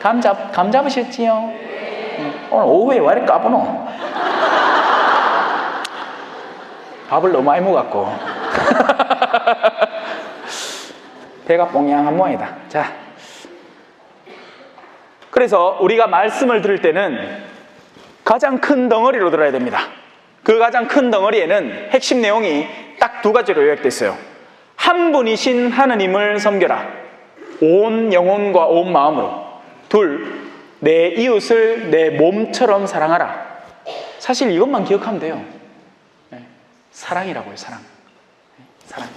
감 잡으셨지요? 오늘 오후에 왜 이렇게 까부노? 밥을 너무 많이 먹었고 배가 뽕양한 모양이다. 자, 그래서 우리가 말씀을 들을 때는 가장 큰 덩어리로 들어야 됩니다. 그 가장 큰 덩어리에는 핵심 내용이 딱 2가지로 요약되어 있어요. 한 분이신 하느님을 섬겨라. 온 영혼과 온 마음으로. 2, 내 이웃을 내 몸처럼 사랑하라. 사실 이것만 기억하면 돼요. 사랑이라고요, 사랑. 사랑.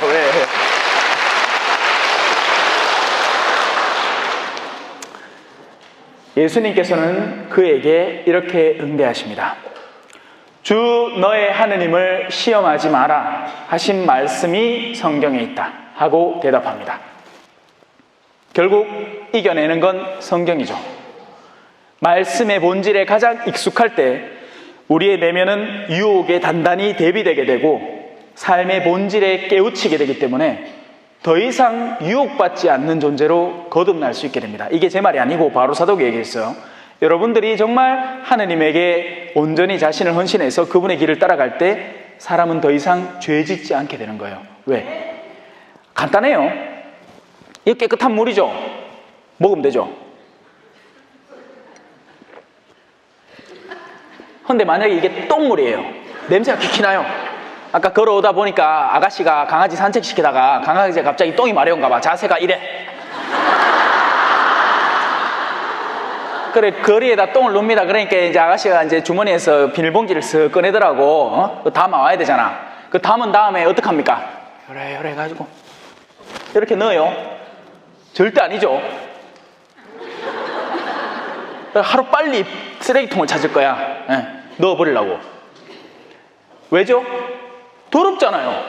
왜? 예수님께서는 그에게 이렇게 응대하십니다. 주 너의 하느님을 시험하지 마라 하신 말씀이 성경에 있다 하고 대답합니다. 결국 이겨내는 건 성경이죠. 말씀의 본질에 가장 익숙할 때 우리의 내면은 유혹에 단단히 대비되게 되고 삶의 본질에 깨우치게 되기 때문에 더 이상 유혹받지 않는 존재로 거듭날 수 있게 됩니다. 이게 제 말이 아니고 바로 사도가 얘기했어요. 여러분들이 정말 하느님에게 온전히 자신을 헌신해서 그분의 길을 따라갈 때 사람은 더 이상 죄 짓지 않게 되는 거예요. 왜? 간단해요. 이 깨끗한 물이죠. 먹으면 되죠. 근데 만약에 이게 똥물이에요. 냄새가 기키 나요. 아까 걸어오다 보니까 아가씨가 강아지 산책시키다가 강아지가 갑자기 똥이 마려운가 봐. 자세가 이래. 그래, 거리에다 똥을 눕니다. 그러니까 이제 아가씨가 이제 주머니에서 비닐봉지를 쓱 꺼내더라고. 그거 담아와야 되잖아. 그 담은 다음에 어떡합니까? 요래 해가지고 이렇게 넣어요. 절대 아니죠. 하루 빨리 쓰레기통을 찾을 거야. 넣어버리려고. 왜죠? 더럽잖아요.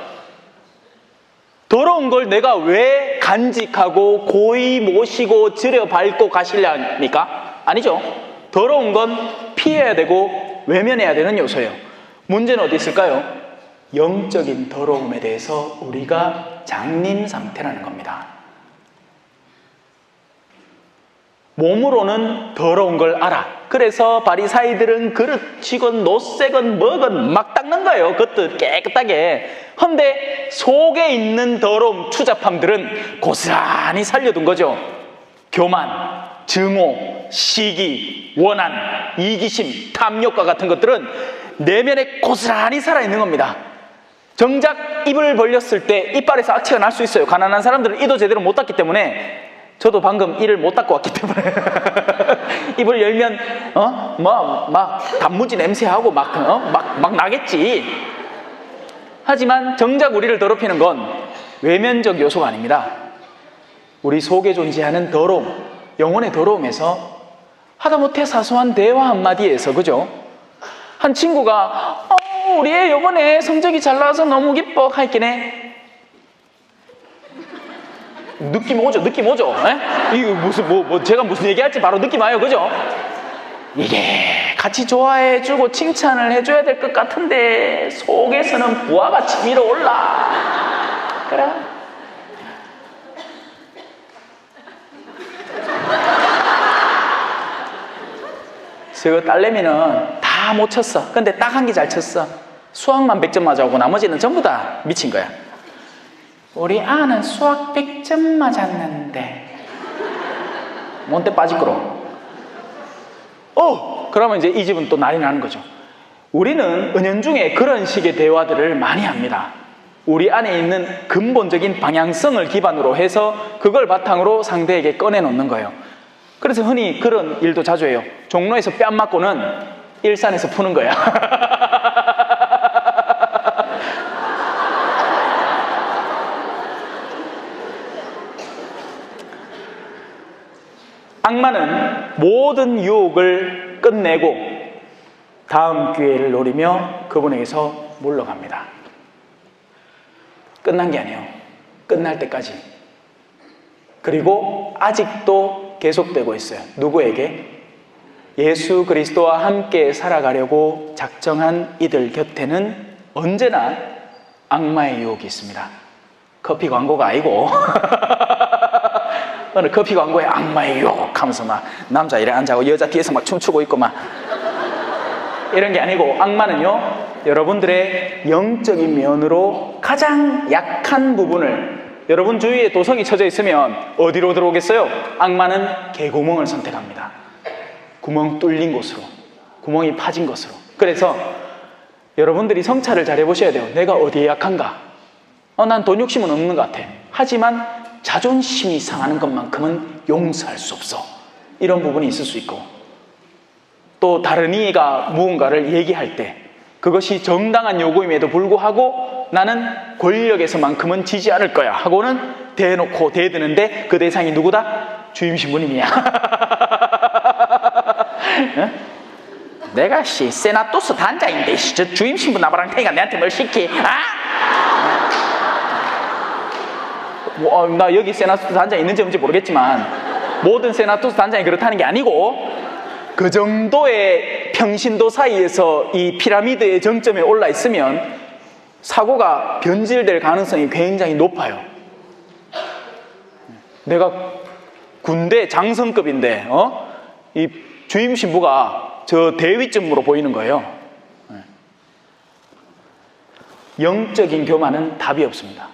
더러운 걸 내가 왜 간직하고 고이 모시고 들여 밟고 가시려 합니까? 아니죠. 더러운 건 피해야 되고 외면해야 되는 요소예요. 문제는 어디 있을까요? 영적인 더러움에 대해서 우리가 장님 상태라는 겁니다. 몸으로는 더러운 걸 알아. 그래서 바리사이들은 그릇치건 노새건 뭐건 막 닦는 거예요. 그것도 깨끗하게. 근데 속에 있는 더러움, 추잡함들은 고스란히 살려둔 거죠. 교만, 증오, 시기, 원한, 이기심, 탐욕과 같은 것들은 내면에 고스란히 살아있는 겁니다. 정작 입을 벌렸을 때 이빨에서 악취가 날 수 있어요. 가난한 사람들은 이도 제대로 못 닦기 때문에. 저도 방금 이를 못 닦고 왔기 때문에 입을 열면 막 단무지 냄새하고 막 나겠지. 하지만 정작 우리를 더럽히는 건 외면적 요소가 아닙니다. 우리 속에 존재하는 더러움, 영혼의 더러움에서 하다못해 사소한 대화 한마디에서, 그죠? 한 친구가 우리 애 요번에 성적이 잘 나와서 너무 기뻐 하긴 해. 느낌 오죠? 느낌 오죠? 에? 이거 무슨 제가 무슨 얘기할지 바로 느낌 와요, 그죠? 이게 같이 좋아해주고 칭찬을 해줘야 될 것 같은데 속에서는 부하가 치밀어 올라. 그래. 저 딸내미는 다 못 쳤어. 근데 딱 한 개 잘 쳤어. 수학만 100점 맞아오고 나머지는 전부 다 미친 거야. 우리 아는 수학 100점 맞았는데 뭔데 빠지끄러. 그러면 이제 이 집은 또 난리 나는 거죠. 우리는 은연중에 그런 식의 대화들을 많이 합니다. 우리 안에 있는 근본적인 방향성을 기반으로 해서 그걸 바탕으로 상대에게 꺼내놓는 거예요. 그래서 흔히 그런 일도 자주 해요. 종로에서 뺨 맞고는 일산에서 푸는 거야. 악마는 모든 유혹을 끝내고 다음 기회를 노리며 그분에게서 물러갑니다. 끝난 게 아니에요. 끝날 때까지. 그리고 아직도 계속되고 있어요. 누구에게? 예수 그리스도와 함께 살아가려고 작정한 이들 곁에는 언제나 악마의 유혹이 있습니다. 커피 광고가 아니고 어느 커피 광고에 악마의 유혹 하면서 막 남자 이래 앉아고 여자 뒤에서 막 춤추고 있고 막 이런 게 아니고, 악마는요, 여러분들의 영적인 면으로 가장 약한 부분을, 여러분 주위에 도성이 쳐져 있으면 어디로 들어오겠어요? 악마는 개구멍을 선택합니다. 구멍 뚫린 곳으로, 구멍이 파진 것으로. 그래서 여러분들이 성찰을 잘 해보셔야 돼요. 내가 어디에 약한가? 난 돈 욕심은 없는 것 같아. 하지만 자존심이 상하는 것만큼은 용서할 수 없어. 이런 부분이 있을 수 있고, 또 다른 이가 무언가를 얘기할 때 그것이 정당한 요구임에도 불구하고 나는 권력에서만큼은 지지 않을 거야 하고는 대놓고 대드는데 그 대상이 누구다? 주임 신부님이야. 내가 세나토스 단자인데 저 주임 신부 나발랑 테니까 내한테 뭘 시키? 나 여기 세나토스 단장 있는지 없는지 모르겠지만 모든 세나토스 단장이 그렇다는 게 아니고, 그 정도의 평신도 사이에서 이 피라미드의 정점에 올라 있으면 사고가 변질될 가능성이 굉장히 높아요. 내가 군대 장성급인데 이 주임 신부가 저 대위쯤으로 보이는 거예요. 영적인 교만은 답이 없습니다.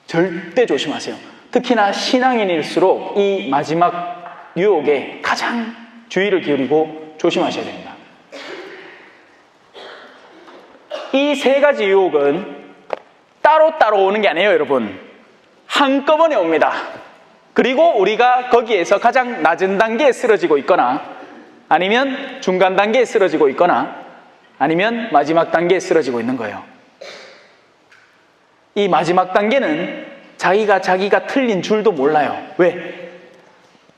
절대 조심하세요. 특히나 신앙인일수록 이 마지막 유혹에 가장 주의를 기울이고 조심하셔야 됩니다. 이 세 가지 유혹은 따로따로 오는 게 아니에요, 여러분. 한꺼번에 옵니다. 그리고 우리가 거기에서 가장 낮은 단계에 쓰러지고 있거나, 아니면 중간 단계에 쓰러지고 있거나, 아니면 마지막 단계에 쓰러지고 있는 거예요. 이 마지막 단계는 자기가 틀린 줄도 몰라요. 왜?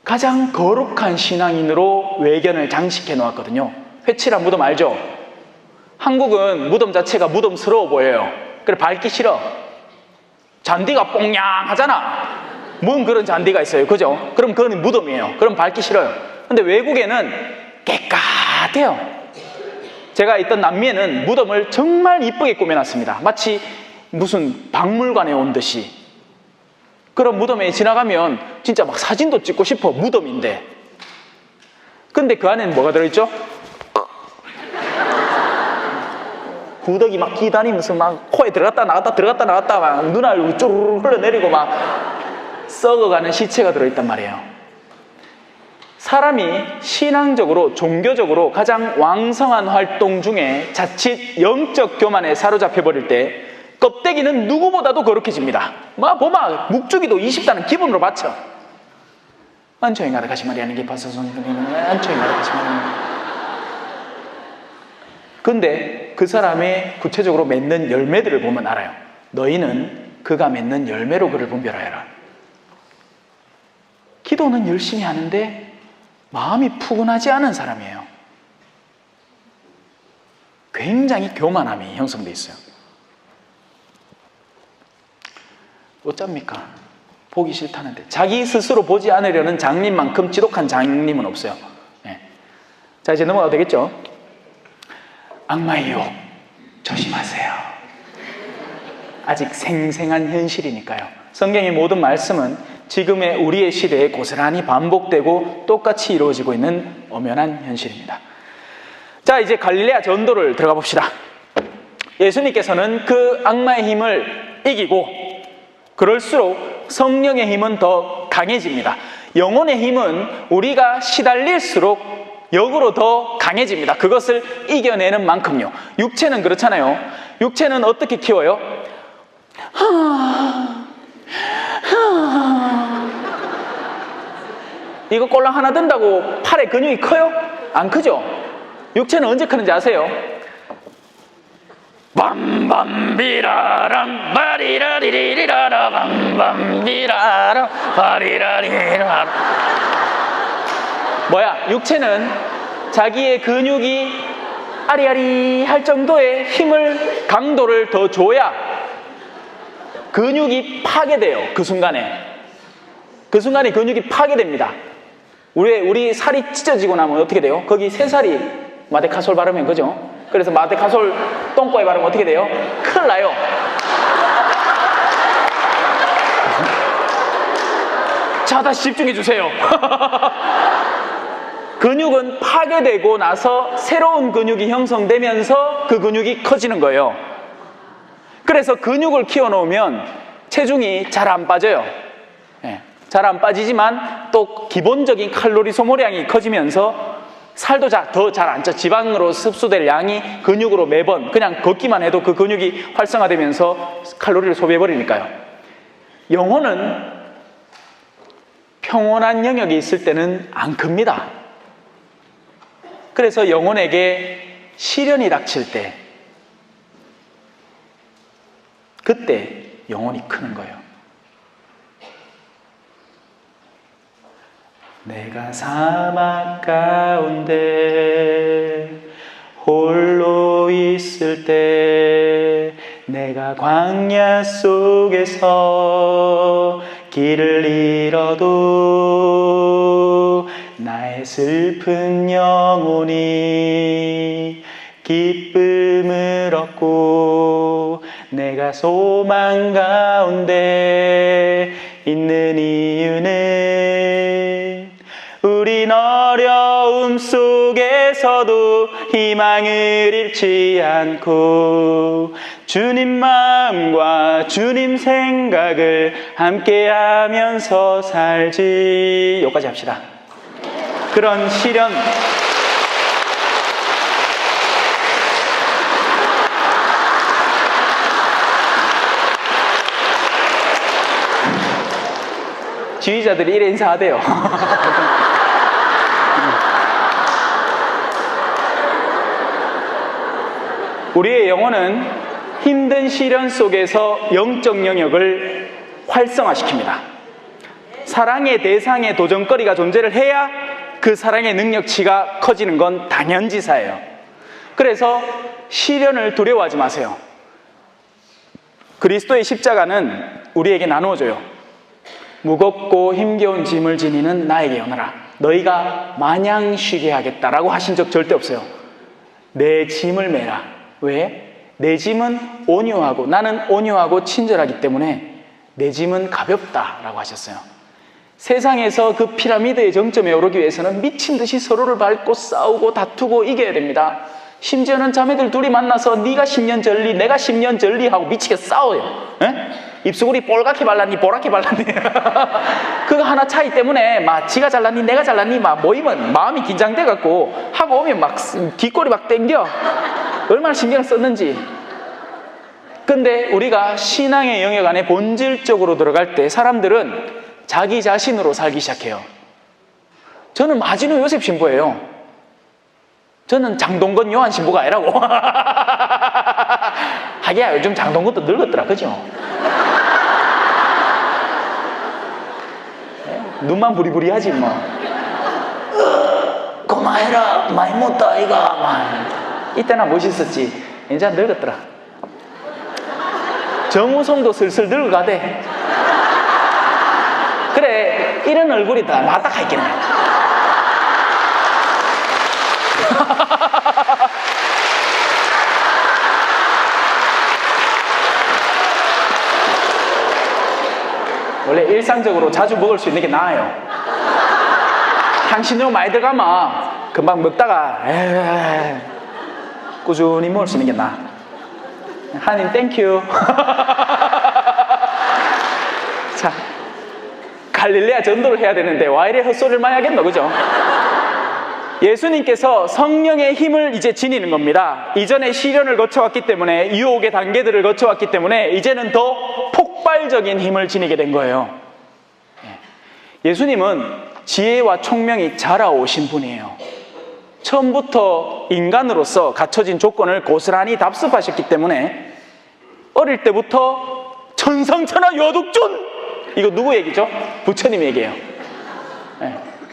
가장 거룩한 신앙인으로 외견을 장식해 놓았거든요. 회칠한 무덤 알죠? 한국은 무덤 자체가 무덤스러워 보여요. 그래 밟기 싫어. 잔디가 뽕냥하잖아. 뭔 그런 잔디가 있어요, 그죠? 그럼 그건 무덤이에요. 그럼 밟기 싫어요. 근데 외국에는 깨끗해요. 제가 있던 남미에는 무덤을 정말 이쁘게 꾸며놨습니다. 마치 무슨 박물관에 온 듯이. 그런 무덤에 지나가면 진짜 막 사진도 찍고 싶어. 무덤인데. 근데 그 안에는 뭐가 들어있죠? 구더기 막 기다니면서 막 코에 들어갔다 나갔다 막 눈알 쪼르르 흘러내리고 막 썩어가는 시체가 들어있단 말이에요. 사람이 신앙적으로, 종교적으로 가장 왕성한 활동 중에 자칫 영적 교만에 사로잡혀 버릴 때 껍데기는 누구보다도 거룩해집니다. 보마 묵주기도 20단은 기본으로 바쳐. 안초에 가득하시 마리아는 기뻐서 안초에 가득하시 마리아는. 근데 그 사람의 구체적으로 맺는 열매들을 보면 알아요. 너희는 그가 맺는 열매로 그를 분별하여라. 기도는 열심히 하는데 마음이 푸근하지 않은 사람이에요. 굉장히 교만함이 형성되어 있어요. 어쩝니까? 보기 싫다는데. 자기 스스로 보지 않으려는 장님만큼 지독한 장님은 없어요. 네. 자, 이제 넘어가도 되겠죠? 악마의 유혹 조심하세요. 아직 생생한 현실이니까요. 성경의 모든 말씀은 지금의 우리의 시대에 고스란히 반복되고 똑같이 이루어지고 있는 엄연한 현실입니다. 자, 이제 갈릴레아 전도를 들어가 봅시다. 예수님께서는 그 악마의 힘을 이기고 그럴수록 성령의 힘은 더 강해집니다. 영혼의 힘은 우리가 시달릴수록 역으로 더 강해집니다. 그것을 이겨내는 만큼요. 육체는 그렇잖아요. 육체는 어떻게 키워요? 이거 꼴랑 하나 든다고 팔에 근육이 커요? 안 크죠? 육체는 언제 크는지 아세요? 밤밤비라람 바리라리리라라 밤밤비라람 바리라리라라. 뭐야? 육체는 자기의 근육이 아리아리 할 정도의 힘을, 강도를 더 줘야 근육이 파괴돼요. 그 순간에 근육이 파괴됩니다. 우리 살이 찢어지고 나면 어떻게 돼요? 거기 새살이 마데카솔 바르면, 그죠? 그래서 마데카솔 똥꼬에 바르면 어떻게 돼요? 큰일 나요. 자, 다시 집중해 주세요. 근육은 파괴되고 나서 새로운 근육이 형성되면서 그 근육이 커지는 거예요. 그래서 근육을 키워놓으면 체중이 잘 안 빠져요. 네, 잘 안 빠지지만 또 기본적인 칼로리 소모량이 커지면서 살도 더 잘 안 쪄. 지방으로 흡수될 양이 근육으로 매번 그냥 걷기만 해도 그 근육이 활성화되면서 칼로리를 소비해버리니까요. 영혼은 평온한 영역이 있을 때는 안 큽니다. 그래서 영혼에게 시련이 닥칠 때, 그때 영혼이 크는 거예요. 내가 사막 가운데 홀로 있을 때, 내가 광야 속에서 길을 잃어도 나의 슬픈 영혼이 기쁨을 얻고, 내가 소망 가운데 있는 이유는 우린 어려움 속에서도 희망을 잃지 않고 주님 마음과 주님 생각을 함께하면서 살지. 여기까지 합시다. 그런 시련, 지휘자들이 이래 인사하대요. 우리의 영혼은 힘든 시련 속에서 영적 영역을 활성화시킵니다. 사랑의 대상의 도전거리가 존재를 해야 그 사랑의 능력치가 커지는 건 당연지사예요. 그래서 시련을 두려워하지 마세요. 그리스도의 십자가는 우리에게 나누어져요. 무겁고 힘겨운 짐을 지니는 나에게 오너라. 너희가 마냥 쉬게 하겠다라고 하신 적 절대 없어요. 내 짐을 매라. 왜? 내 짐은 온유하고, 나는 온유하고 친절하기 때문에 내 짐은 가볍다라고 하셨어요. 세상에서 그 피라미드의 정점에 오르기 위해서는 미친 듯이 서로를 밟고 싸우고 다투고 이겨야 됩니다. 심지어는 자매들 둘이 만나서 네가 10년 전리 내가 10년 전리 하고 미치게 싸워요. 에? 입술이 볼갛게 발랐니 보랗게 발랐니 그거 하나 차이 때문에 막 지가 잘났니 내가 잘났니 막 모이면 마음이 긴장돼 갖고 하고 오면 막 뒷골이 막 땡겨. 얼마나 신경을 썼는지. 근데 우리가 신앙의 영역 안에 본질적으로 들어갈 때 사람들은 자기 자신으로 살기 시작해요. 저는 마지노 요셉 신부예요. 저는 장동건 요한 신부가 아니라고. 하기야 요즘 장동건도 늙었더라, 그죠? 눈만 부리부리하지 뭐. 고마해라 많이 못다 아이가. 이때나 멋있었지. 이제 늙었더라. 정우성도 슬슬 늙어가대. 그래, 이런 얼굴이다. 맞다 가있겠네. 원래 일상적으로 자주 먹을 수 있는 게 나아요. 향신료 많이 들어가면 금방 먹다가 꾸준히 먹을 수 있는 게 나아. 하나님 땡큐. 자, 갈릴레아 전도를 해야 되는데 와 이래 헛소리를 많이 하겠노, 그죠? 예수님께서 성령의 힘을 이제 지니는 겁니다. 이전에 시련을 거쳐왔기 때문에, 유혹의 단계들을 거쳐왔기 때문에 이제는 더 폭발적인 힘을 지니게 된 거예요. 예수님은 지혜와 총명이 자라오신 분이에요. 처음부터 인간으로서 갖춰진 조건을 고스란히 답습하셨기 때문에 어릴 때부터 천상천하 여둑존! 이거 누구 얘기죠? 부처님 얘기예요.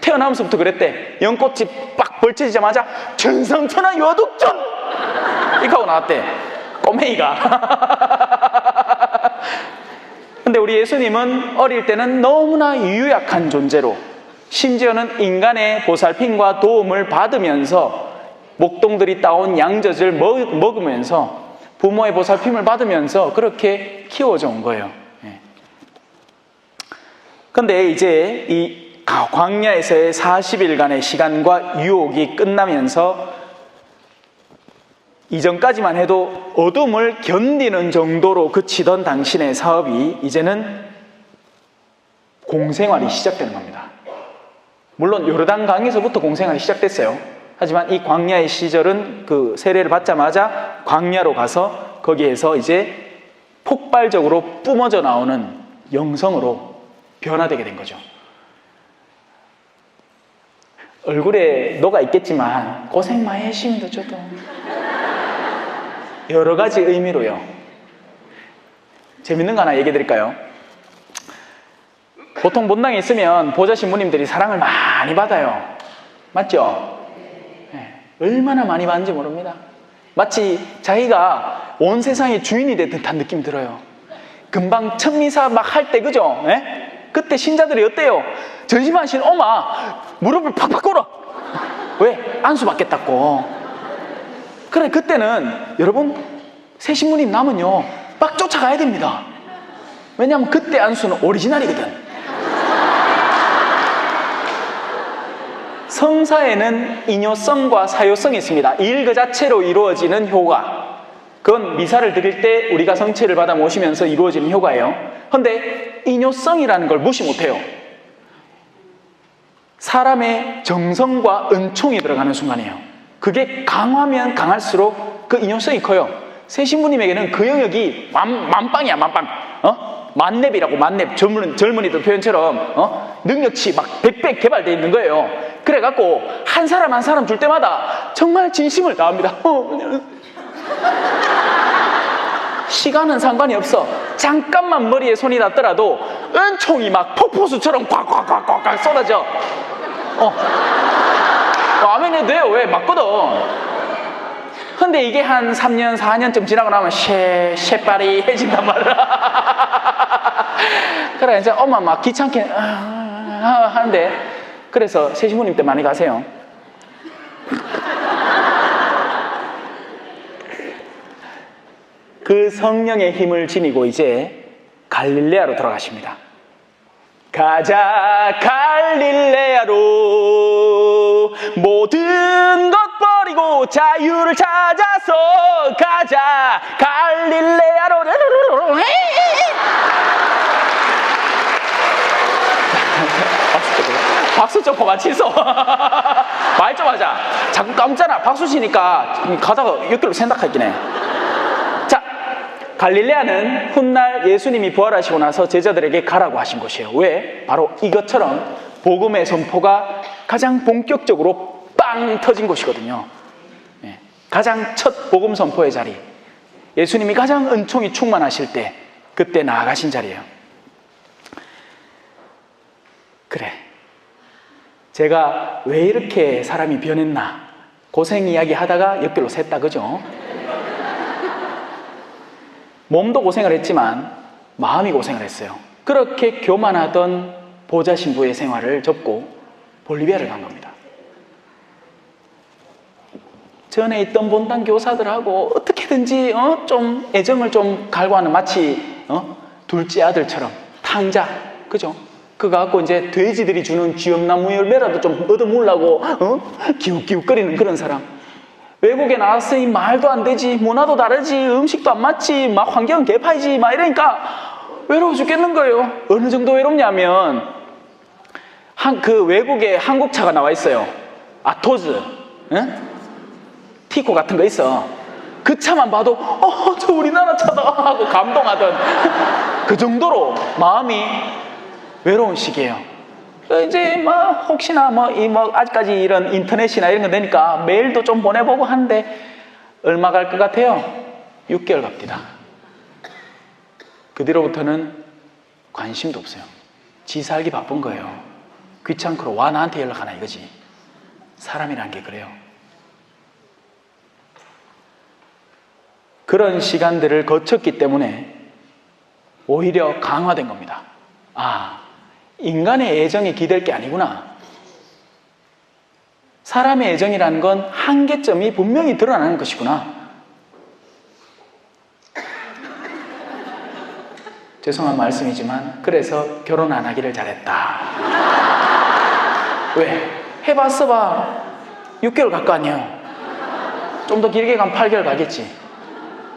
태어나면서부터 그랬대. 연꽃이 빡 벌쳐지자마자 천상천하 여둑존! 이거 하고 나왔대. 꼬맹이가. 근데 우리 예수님은 어릴 때는 너무나 유약한 존재로, 심지어는 인간의 보살핌과 도움을 받으면서 목동들이 따온 양젖을 먹으면서 부모의 보살핌을 받으면서 그렇게 키워져 온 거예요. 근데 이제 이 광야에서의 40일간의 시간과 유혹이 끝나면서 이전까지만 해도 어둠을 견디는 정도로 그치던 당신의 사업이 이제는 공생활이 시작되는 겁니다. 물론 요르단 강에서부터 공생활이 시작됐어요. 하지만 이 광야의 시절은 그 세례를 받자마자 광야로 가서 거기에서 이제 폭발적으로 뿜어져 나오는 영성으로 변화되게 된 거죠. 얼굴에 녹아 있겠지만 고생 많이 했습니다. 저도 여러 가지 의미로요. 재밌는 거 하나 얘기해 드릴까요? 보통 본당에 있으면 보좌 신부님들이 사랑을 많이 받아요. 맞죠? 얼마나 많이 받는지 모릅니다. 마치 자기가 온 세상의 주인이 된 듯한 느낌이 들어요. 금방 첫 미사 막 할 때, 그죠? 그때 신자들이 어때요? 전심하신 엄마 무릎을 팍팍 꿇어. 왜? 안수 받겠다고. 그래, 그때는 여러분 새 신부님 나면요 막 쫓아가야 됩니다. 왜냐하면 그때 안수는 오리지널이거든. 성사에는 이뇨성과 사효성이 있습니다. 일 그 자체로 이루어지는 효과, 그건 미사를 드릴 때 우리가 성체를 받아 모시면서 이루어지는 효과예요. 그런데 이뇨성이라는 걸 무시 못해요. 사람의 정성과 은총이 들어가는 순간이에요. 그게 강하면 강할수록 그 이뇨성이 커요. 새 신부님에게는 그 영역이 만빵이야, 만빵. 만렙이라고, 만렙. 젊은이들 표현처럼 능력치 막 100배 개발되어 있는 거예요. 그래갖고 한 사람 한 사람 줄 때마다 정말 진심을 다합니다. 시간은 상관이 없어. 잠깐만 머리에 손이 닿더라도 은총이 막 폭포수처럼 꽉꽉꽉꽉 쏟아져. 아멘해도 돼요. 왜? 맞거든. 근데 이게 한 3년, 4년쯤 지나고 나면 셰빠리해진단 말이야. 그래, 이제 엄마 막 귀찮게 하는데, 그래서 새 신부님 때 많이 가세요. 그 성령의 힘을 지니고 이제 갈릴레아로 돌아가십니다. 가자 갈릴레아로 모든 것 버리고 자유를 찾아서 가자 갈릴레아로. 박수 좀 그만 치소. 말 좀 하자. 자꾸 까먹잖아. 박수 치니까 가다가 옆길로 생각하긴 해. 자, 갈릴레아는 훗날 예수님이 부활하시고 나서 제자들에게 가라고 하신 곳이에요. 왜? 바로 이것처럼 복음의 선포가 가장 본격적으로 빵 터진 곳이거든요. 가장 첫 복음 선포의 자리, 예수님이 가장 은총이 충만하실 때 그때 나아가신 자리예요. 그래, 제가 왜 이렇게 사람이 변했나 고생 이야기 하다가 옆길로 샜다, 그죠? 몸도 고생을 했지만 마음이 고생을 했어요. 그렇게 교만하던 보좌 신부의 생활을 접고 볼리비아를 간 겁니다. 전에 있던 본당 교사들하고 어떻게든지 좀 애정을 좀 갈구하는, 마치 둘째 아들처럼 탕자, 그죠? 그거 갖고 이제 돼지들이 주는 쥐엄나무 열매라도 좀 얻어먹으려고 기웃기웃거리는 그런 사람. 외국에 나왔으니 말도 안 되지, 문화도 다르지, 음식도 안 맞지, 막 환경은 개파이지, 막 이러니까 외로워 죽겠는 거예요. 어느 정도 외롭냐면 그 외국에 한국차가 나와 있어요. 아토즈, 티코 같은 거 있어. 그 차만 봐도 저 우리나라 차다 하고 감동하던 그 정도로 마음이 외로운 시기예요. 이제 혹시나 아직까지 이런 인터넷이나 이런 거 되니까 메일도 좀 보내보고 하는데 얼마 갈 것 같아요? 6개월 갑니다. 그 뒤로부터는 관심도 없어요. 지 살기 바쁜 거예요. 귀찮고 와 나한테 연락하나 이거지. 사람이란 게 그래요. 그런 시간들을 거쳤기 때문에 오히려 강화된 겁니다. 인간의 애정이 기댈 게 아니구나. 사람의 애정이라는 건 한계점이 분명히 드러나는 것이구나. 죄송한 말씀이지만 그래서 결혼 안 하기를 잘했다. 왜? 해봤어 봐. 6개월 갈 거 아니에요. 좀 더 길게 가면 8개월 가겠지.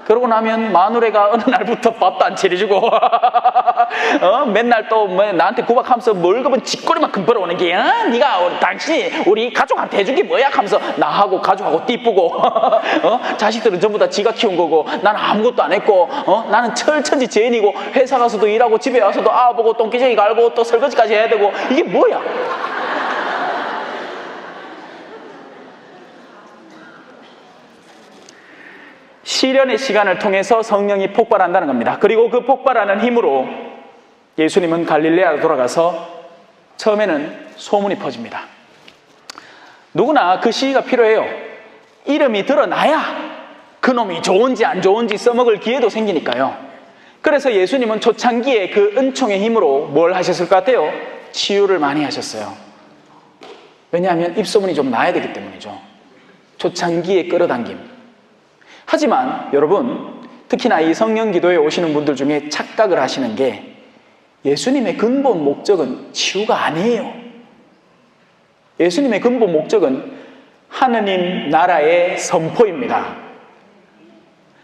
그러고 나면 마누라가 어느 날부터 밥도 안 차려주고 맨날 또 나한테 구박하면서 월급은 쥐꼬리만큼 벌어오는 게 네가 당신이 우리 가족한테 해준 게 뭐야 하면서 나하고 가족하고 띠쁘고 자식들은 전부 다 지가 키운 거고 나는 아무것도 안 했고 나는 철천지 죄인이고 회사 가서도 일하고 집에 와서도 보고 똥기저귀 갈고 또 설거지까지 해야 되고 이게 뭐야. 시련의 시간을 통해서 성령이 폭발한다는 겁니다. 그리고 그 폭발하는 힘으로 예수님은 갈릴레아로 돌아가서 처음에는 소문이 퍼집니다. 누구나 그 시기가 필요해요. 이름이 드러나야 그놈이 좋은지 안 좋은지 써먹을 기회도 생기니까요. 그래서 예수님은 초창기에 그 은총의 힘으로 뭘 하셨을 것 같아요? 치유를 많이 하셨어요. 왜냐하면 입소문이 좀 나야 되기 때문이죠. 초창기에 끌어당김. 하지만 여러분, 특히나 이 성령기도에 오시는 분들 중에 착각을 하시는 게 예수님의 근본 목적은 치유가 아니에요. 예수님의 근본 목적은 하느님 나라의 선포입니다.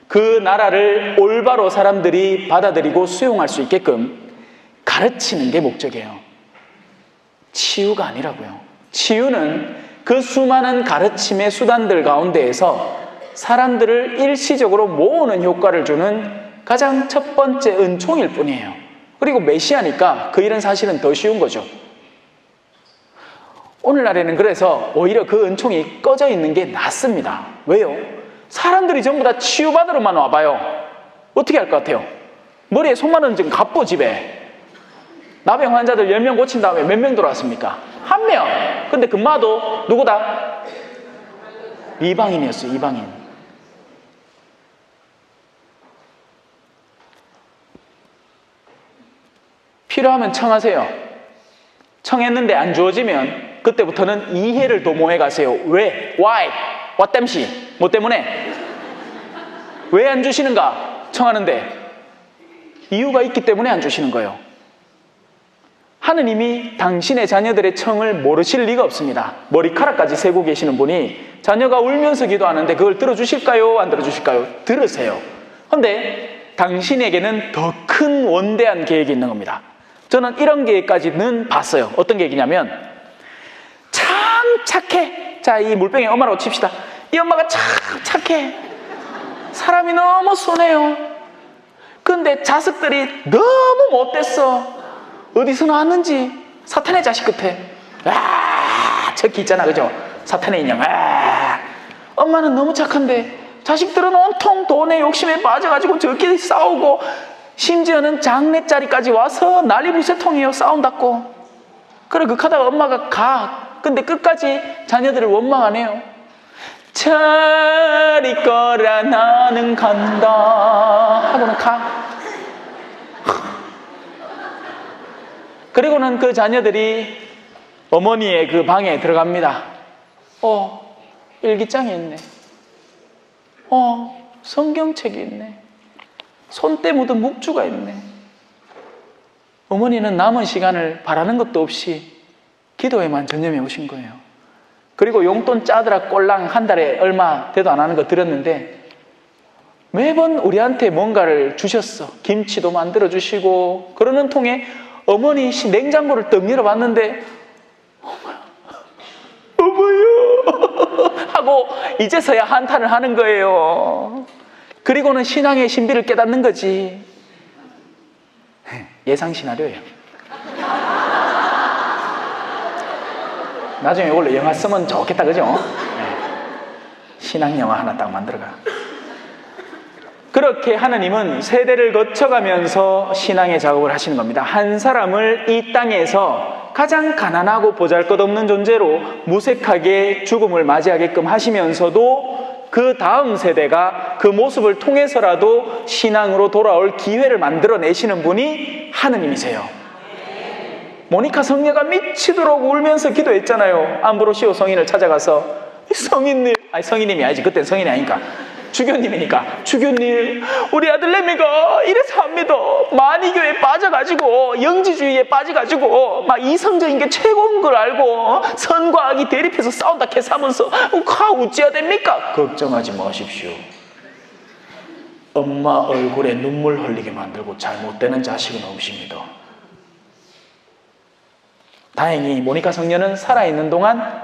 그 나라를 올바로 사람들이 받아들이고 수용할 수 있게끔 가르치는 게 목적이에요. 치유가 아니라고요. 치유는 그 수많은 가르침의 수단들 가운데에서 사람들을 일시적으로 모으는 효과를 주는 가장 첫 번째 은총일 뿐이에요. 그리고 메시아니까 그 일은 사실은 더 쉬운 거죠. 오늘날에는 그래서 오히려 그 은총이 꺼져 있는 게 낫습니다. 왜요? 사람들이 전부 다 치유받으러만 와봐요. 어떻게 할 것 같아요? 머리에 손만 얹은 갑부 집에 나병 환자들 10명 고친 다음에 몇 명 들어왔습니까? 1명. 근데 금마도 누구다? 이방인이었어요. 이방인. 필요하면 청하세요. 청했는데 안 주어지면 그때부터는 이해를 도모해 가세요. 왜? Why? What 땜시? 뭐 때문에? 왜 안 주시는가? 청하는데 이유가 있기 때문에 안 주시는 거예요. 하느님이 당신의 자녀들의 청을 모르실 리가 없습니다. 머리카락까지 세고 계시는 분이 자녀가 울면서 기도하는데 그걸 들어주실까요? 안 들어주실까요? 들으세요. 그런데 당신에게는 더 큰 원대한 계획이 있는 겁니다. 저는 이런 계획까지는 봤어요. 어떤 계획이냐면 참 착해. 자, 이 물병의 엄마라고 칩시다. 이 엄마가 참 착해. 사람이 너무 순해요. 근데 자식들이 너무 못됐어. 어디서 나왔는지 사탄의 자식 끝에 저기 있잖아, 그죠? 사탄의 인형. 엄마는 너무 착한데 자식들은 온통 돈에 욕심에 빠져가지고 저끼리 싸우고 심지어는 장례자리까지 와서 난리 부세통이에요. 싸운다고. 그래 극하다가 엄마가 가. 근데 끝까지 자녀들을 원망 안 해요. 잘 있거라 나는 간다 하고는 가. 그리고는 그 자녀들이 어머니의 그 방에 들어갑니다. 일기장이 있네. 성경책이 있네. 손때 묻은 묵주가 있네. 어머니는 남은 시간을 바라는 것도 없이 기도에만 전념해 오신 거예요. 그리고 용돈 짜드라 꼴랑 한 달에 얼마 대도 안 하는 거 들었는데 매번 우리한테 뭔가를 주셨어. 김치도 만들어 주시고. 그러는 통에 어머니 냉장고를 떡 열어봤는데 어머요 하고 이제서야 한탄을 하는 거예요. 그리고는 신앙의 신비를 깨닫는 거지. 예상 시나리오예요. 나중에 이걸로 영화 쓰면 좋겠다, 그죠? 신앙 영화 하나 딱 만들어가. 그렇게 하느님은 세대를 거쳐가면서 신앙의 작업을 하시는 겁니다. 한 사람을 이 땅에서 가장 가난하고 보잘것없는 존재로 무색하게 죽음을 맞이하게끔 하시면서도 그 다음 세대가 그 모습을 통해서라도 신앙으로 돌아올 기회를 만들어내시는 분이 하느님이세요. 모니카 성녀가 미치도록 울면서 기도했잖아요. 암브로시오 성인을 찾아가서 성인님이 아니지, 그땐 성인이 아니니까 주교님이니까, 주교님 우리 아들내미가 이래서 합니다. 만이교에 빠져가지고 영지주의에 빠져가지고 막 이성적인 게 최고인 걸 알고 선과 악이 대립해서 싸운다 해서하면서 어찌해야 됩니까? 걱정하지 마십시오. 엄마 얼굴에 눈물 흘리게 만들고 잘못되는 자식은 없습니다. 다행히 모니카 성녀는 살아있는 동안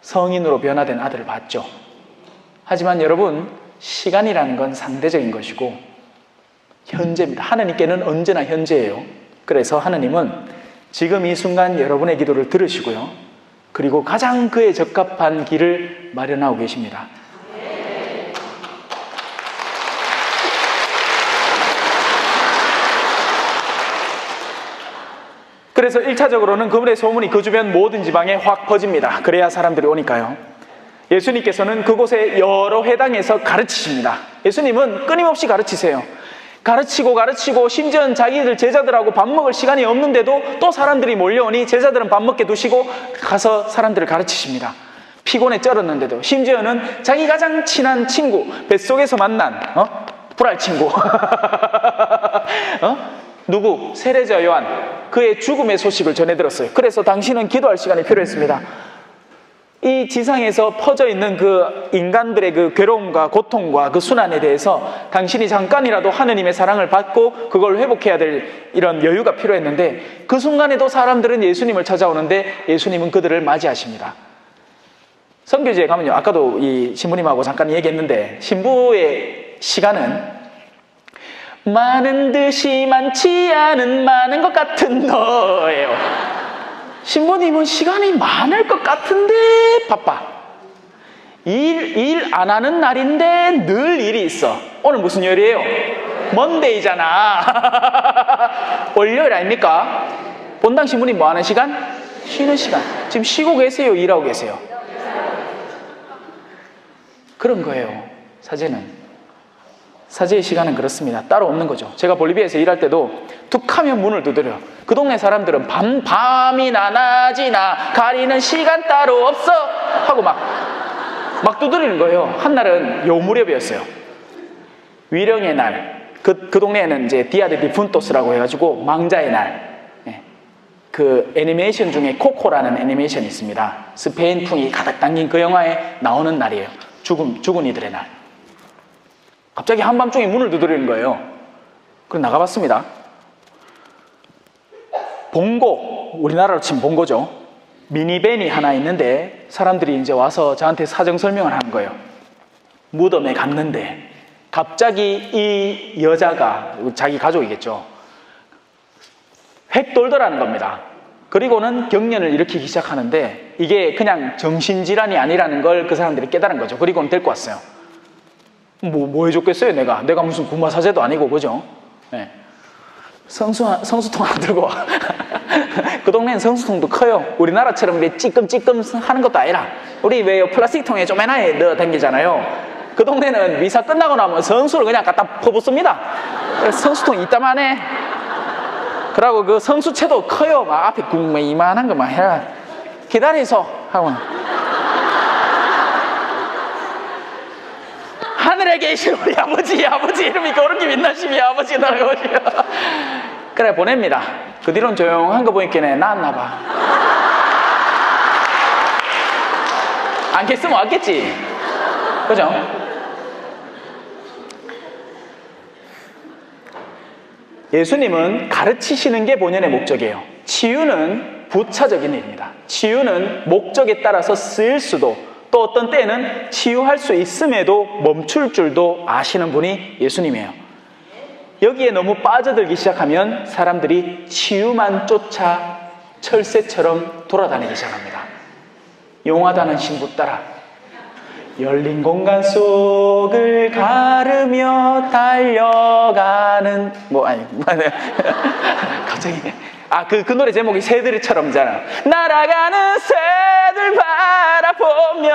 성인으로 변화된 아들을 봤죠. 하지만 여러분, 시간이라는 건 상대적인 것이고 현재입니다. 하나님께는 언제나 현재예요. 그래서 하나님은 지금 이 순간 여러분의 기도를 들으시고요, 그리고 가장 그에 적합한 길을 마련하고 계십니다. 그래서 1차적으로는 그분의 소문이 그 주변 모든 지방에 확 퍼집니다. 그래야 사람들이 오니까요. 예수님께서는 그곳에 여러 회당에서 가르치십니다. 예수님은 끊임없이 가르치세요. 가르치고 심지어는 자기들 제자들하고 밥 먹을 시간이 없는데도 또 사람들이 몰려오니 제자들은 밥 먹게 두시고 가서 사람들을 가르치십니다. 피곤에 쩔었는데도, 심지어는 자기 가장 친한 친구, 뱃속에서 만난 불알 친구 누구? 세례자 요한, 그의 죽음의 소식을 전해 들었어요. 그래서 당신은 기도할 시간이 필요했습니다. 이 지상에서 퍼져 있는 그 인간들의 그 괴로움과 고통과 그 순환에 대해서 당신이 잠깐이라도 하느님의 사랑을 받고 그걸 회복해야 될 이런 여유가 필요했는데, 그 순간에도 사람들은 예수님을 찾아오는데 예수님은 그들을 맞이하십니다. 선교지에 가면요, 아까도 이 신부님하고 잠깐 얘기했는데, 신부의 시간은 많은 듯이 많지 않은 많은 것 같은 너예요. 신부님은 시간이 많을 것 같은데 바빠. 일 안 하는 날인데 늘 일이 있어. 오늘 무슨 요일이에요? 먼데이잖아. 월요일 아닙니까? 본당 신부님 뭐 하는 시간? 쉬는 시간. 지금 쉬고 계세요? 일하고 계세요? 그런 거예요. 사제의 시간은 그렇습니다. 따로 없는 거죠. 제가 볼리비아에서 일할 때도 툭 하면 문을 두드려요. 그 동네 사람들은 밤이나 낮이나 가리는 시간 따로 없어 하고 막 두드리는 거예요. 한날은 요 무렵이었어요. 위령의 날. 그 동네에는 이제 디아 데 디푼토스라고 해가지고 망자의 날. 그 애니메이션 중에 코코라는 애니메이션이 있습니다. 스페인 풍이 가득 담긴 그 영화에 나오는 날이에요. 죽은 이들의 날. 갑자기 한밤중에 문을 두드리는 거예요. 그럼 나가봤습니다. 봉고, 우리나라로 치면 봉고죠. 미니밴이 하나 있는데 사람들이 이제 와서 저한테 사정 설명을 하는 거예요. 무덤에 갔는데 갑자기 이 여자가, 자기 가족이겠죠, 획 돌더라는 겁니다. 그리고는 경련을 일으키기 시작하는데 이게 그냥 정신질환이 아니라는 걸 그 사람들이 깨달은 거죠. 그리고는 데리고 왔어요. 뭐 해줬겠어요, 내가 무슨 구마사제도 아니고, 그죠? 네. 성수통 하나 들고 와. 그 동네는 성수통도 커요. 우리나라처럼 찌끔찌끔 하는 것도 아니라, 우리 왜 플라스틱 통에 쪼매나에 넣어 댕기잖아요. 그 동네는 미사 끝나고 나면 성수를 그냥 갖다 퍼붓습니다. 성수통 이따만해. 그러고 그 성수채도 커요. 막 앞에 국 이만한 거만 해라. 기다리소 하고. 하늘에 계신 우리 아버지 이름이 거룩히 빛나시며 아버지 나라가 오시며. 그래 보냅니다. 그 뒤로는 조용한 거 보니까 나았나 봐. 안 겠으면 왔겠지. 그죠? 예수님은 가르치시는 게 본연의 목적이에요. 치유는 부차적인 일입니다. 치유는 목적에 따라서 쓰일 수도, 또 어떤 때에는 치유할 수 있음에도 멈출 줄도 아시는 분이 예수님이에요. 여기에 너무 빠져들기 시작하면 사람들이 치유만 쫓아 철새처럼 돌아다니기 시작합니다. 용하다는 신부 따라 열린 공간 속을 가르며 달려가는 갑자기 그 노래 제목이 새들처럼잖아. 날아가는 새들 바라보면.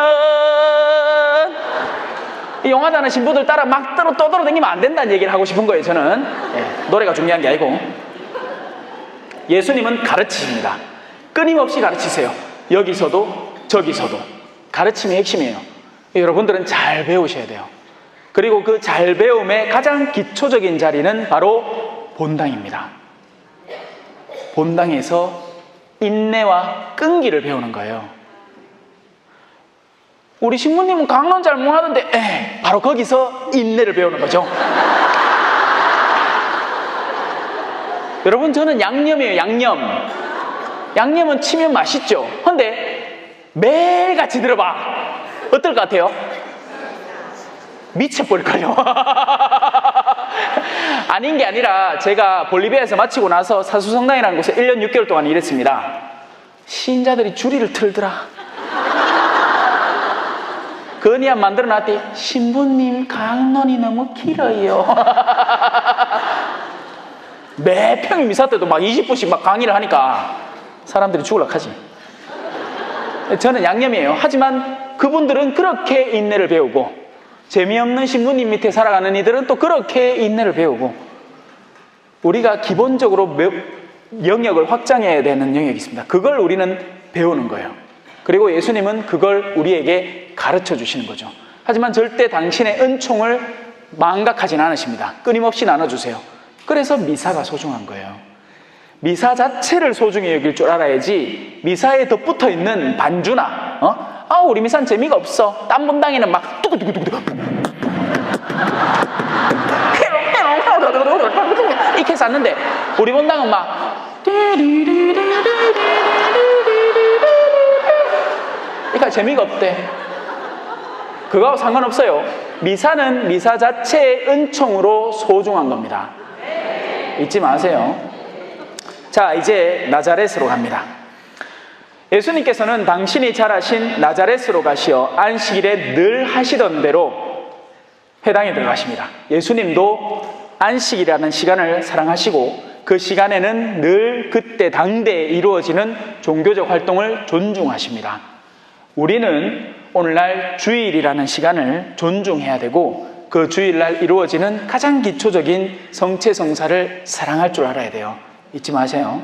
이 용하다는 신부들 따라 막 떠돌아다니면 안 된다는 얘기를 하고 싶은 거예요. 저는 노래가 중요한 게 아니고. 예수님은 가르치십니다. 끊임없이 가르치세요. 여기서도 저기서도. 가르침이 핵심이에요. 여러분들은 잘 배우셔야 돼요. 그리고 그 잘 배움의 가장 기초적인 자리는 바로 본당입니다. 본당에서 인내와 끈기를 배우는 거예요. 우리 신부님은 강론 잘 못하던데 바로 거기서 인내를 배우는 거죠. 여러분, 저는 양념이에요. 양념은 치면 맛있죠. 근데 매일같이 들어봐. 어떨 것 같아요? 미쳐버릴걸요. 아닌 게 아니라 제가 볼리비아에서 마치고 나서 사수성당이라는 곳에 1년 6개월 동안 일했습니다. 신자들이 주리를 틀더라. 건의안 만들어놨더니 신부님 강론이 너무 길어요. 매 평일 미사 때도 막 20분씩 막 강의를 하니까 사람들이 죽으려고 하지. 저는 양념이에요. 하지만 그분들은 그렇게 인내를 배우고, 재미없는 신부님 밑에 살아가는 이들은 또 그렇게 인내를 배우고, 우리가 기본적으로 영역을 확장해야 되는 영역이 있습니다. 그걸 우리는 배우는 거예요. 그리고 예수님은 그걸 우리에게 가르쳐 주시는 거죠. 하지만 절대 당신의 은총을 망각하진 않으십니다. 끊임없이 나눠주세요. 그래서 미사가 소중한 거예요. 미사 자체를 소중히 여길 줄 알아야지, 미사에 덧붙어 있는 반주나 우리 미사는 재미가 없어, 딴 본당에는 막 뚜구뚜구뚜구 이렇게 쌌는데 우리 본당은 막 그러니까 재미가 없대. 그거하고 상관없어요. 미사는 미사 자체의 은총으로 소중한 겁니다. 잊지 마세요. 자, 이제 나자렛으로 갑니다. 예수님께서는 당신이 잘 아신 나자렛으로 가시어 안식일에 늘 하시던 대로 회당에 들어가십니다. 예수님도 안식이라는 시간을 사랑하시고, 그 시간에는 늘 그때 당대에 이루어지는 종교적 활동을 존중하십니다. 우리는 오늘날 주일이라는 시간을 존중해야 되고, 그 주일날 이루어지는 가장 기초적인 성체성사를 사랑할 줄 알아야 돼요. 잊지 마세요.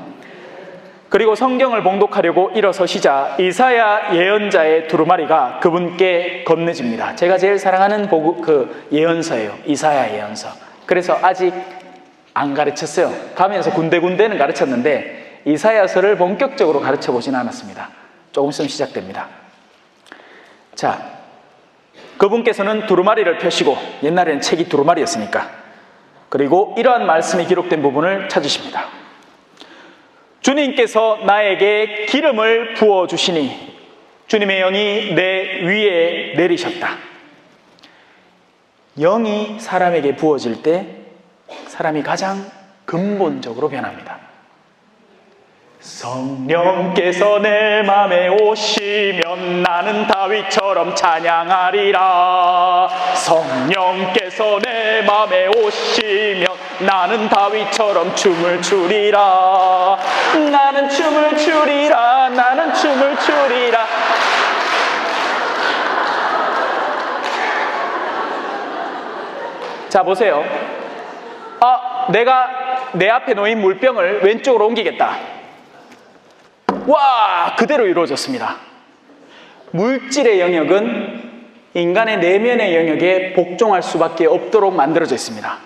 그리고 성경을 봉독하려고 일어서시자 이사야 예언자의 두루마리가 그분께 건네집니다. 제가 제일 사랑하는 그 예언서예요. 이사야 예언서. 그래서 아직 안 가르쳤어요. 가면서 군데군데는 가르쳤는데 이사야서를 본격적으로 가르쳐 보진 않았습니다. 조금 있으면 시작됩니다. 자, 그분께서는 두루마리를 펴시고, 옛날에는 책이 두루마리였으니까, 그리고 이러한 말씀이 기록된 부분을 찾으십니다. 주님께서 나에게 기름을 부어주시니 주님의 영이 내 위에 내리셨다. 영이 사람에게 부어질 때 사람이 가장 근본적으로 변합니다. 성령께서 내 맘에 오시면 나는 다윗처럼 찬양하리라. 성령께서 내 맘에 오시면 나는 다윗처럼 춤을 추리라. 나는 춤을 추리라. 나는 춤을 추리라. 자, 보세요. 내가 내 앞에 놓인 물병을 왼쪽으로 옮기겠다. 와, 그대로 이루어졌습니다. 물질의 영역은 인간의 내면의 영역에 복종할 수밖에 없도록 만들어져 있습니다.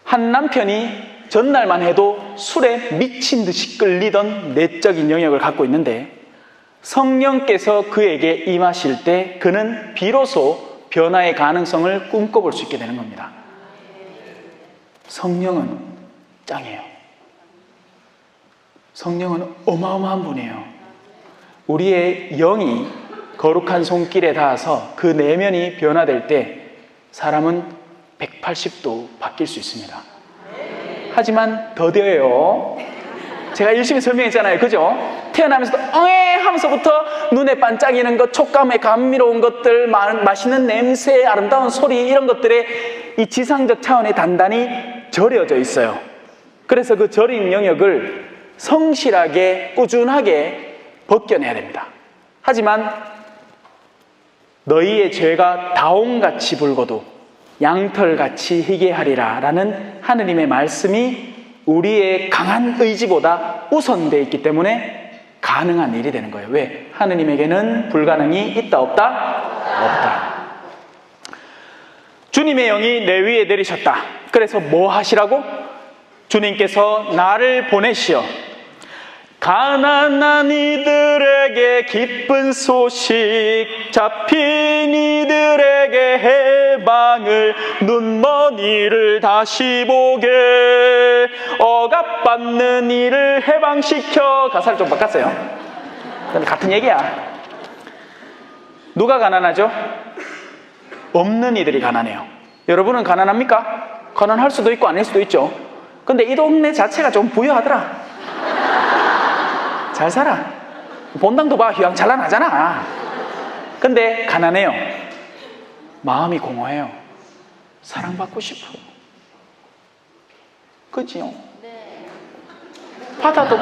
한 남편이 전날만 해도 술에 미친 듯이 끌리던 내적인 영역을 갖고 있는데, 성령께서 그에게 임하실 때 그는 비로소 변화의 가능성을 꿈꿔볼 수 있게 되는 겁니다. 성령은 짱이에요. 성령은 어마어마한 분이에요. 우리의 영이 거룩한 손길에 닿아서 그 내면이 변화될 때 사람은 180도 바뀔 수 있습니다. 하지만 더뎌요. 제가 열심히 설명했잖아요. 그죠? 태어나면서도 엉에 하면서부터 눈에 반짝이는 것, 촉감에 감미로운 것들, 맛있는 냄새, 아름다운 소리, 이런 것들에 이 지상적 차원에 단단히 절여져 있어요. 그래서 그 절인 영역을 성실하게 꾸준하게 벗겨내야 됩니다. 하지만 너희의 죄가 다홍같이 붉어도 양털같이 희게 하리라 라는 하느님의 말씀이 우리의 강한 의지보다 우선되어 있기 때문에 가능한 일이 되는 거예요. 왜? 하느님에게는 불가능이 있다 없다? 없다. 주님의 영이 내 위에 내리셨다. 그래서 뭐 하시라고? 주님께서 나를 보내시어 가난한 이들에게 기쁜 소식, 잡힌 이들에게 해방을, 눈먼 이를 다시 보게, 억압받는 이를 해방시켜. 가사를 좀 바꿨어요. 근데 같은 얘기야. 누가 가난하죠? 없는 이들이 가난해요. 여러분은 가난합니까? 가난할 수도 있고 아닐 수도 있죠. 근데 이 동네 자체가 좀 부유하더라. 잘 살아. 본당도 봐, 휘황찬란하잖아. 근데 가난해요. 마음이 공허해요. 사랑받고 싶어. 그치요? 네. 받아도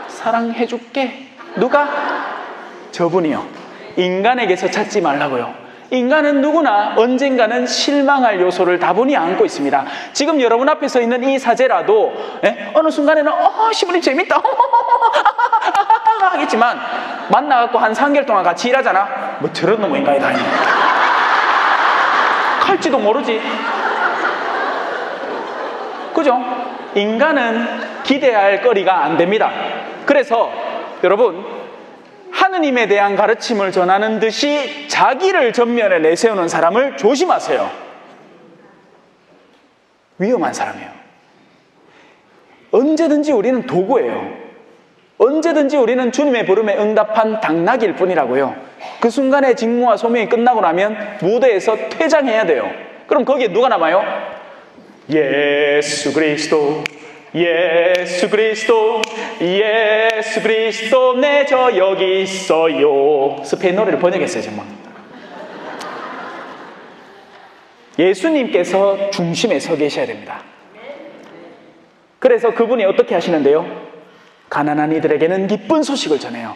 사랑해줄게. 누가? 저분이요. 인간에게서 찾지 말라고요. 인간은 누구나 언젠가는 실망할 요소를 다분히 안고 있습니다. 지금 여러분 앞에 서 있는 이 사제라도 어느 순간에는 시부님 재밌다 하겠지만 만나갖고 한 3개월 동안 같이 일하잖아. 뭐 저런 놈의 인간이 다 있네. 갈지도 모르지. 그죠? 인간은 기대할 거리가 안 됩니다. 그래서 여러분, 하느님에 대한 가르침을 전하는 듯이 자기를 전면에 내세우는 사람을 조심하세요. 위험한 사람이에요. 언제든지 우리는 도구예요. 언제든지 우리는 주님의 부름에 응답한 당나귀일 뿐이라고요. 그 순간에 직무와 소명이 끝나고 나면 무대에서 퇴장해야 돼요. 그럼 거기에 누가 남아요? 예수 그리스도, 예수 그리스도, 예수 그리스도, 네 저 여기 있어요. 스페인 노래를 번역했어요. 정말. 예수님께서 중심에 서 계셔야 됩니다. 그래서 그분이 어떻게 하시는데요? 가난한 이들에게는 기쁜 소식을 전해요.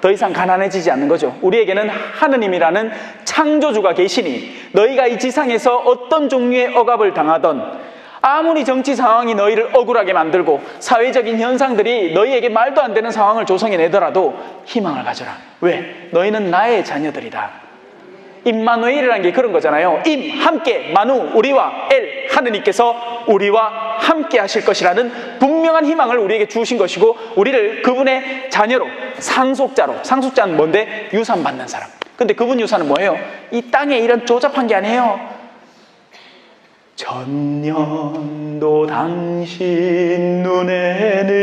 더 이상 가난해지지 않는 거죠. 우리에게는 하느님이라는 창조주가 계시니 너희가 이 지상에서 어떤 종류의 억압을 당하던, 아무리 정치 상황이 너희를 억울하게 만들고 사회적인 현상들이 너희에게 말도 안 되는 상황을 조성해내더라도 희망을 가져라. 왜? 너희는 나의 자녀들이다. 임마누엘이라는 게 그런 거잖아요. 임, 함께, 마누, 우리와, 엘, 하느님께서 우리와 함께 하실 것이라는 분명한 희망을 우리에게 주신 것이고, 우리를 그분의 자녀로, 상속자로, 상속자는 뭔데? 유산 받는 사람. 근데 그분 유산은 뭐예요? 이 땅에 이런 조잡한 게 아니에요. 전년도 당신 눈에는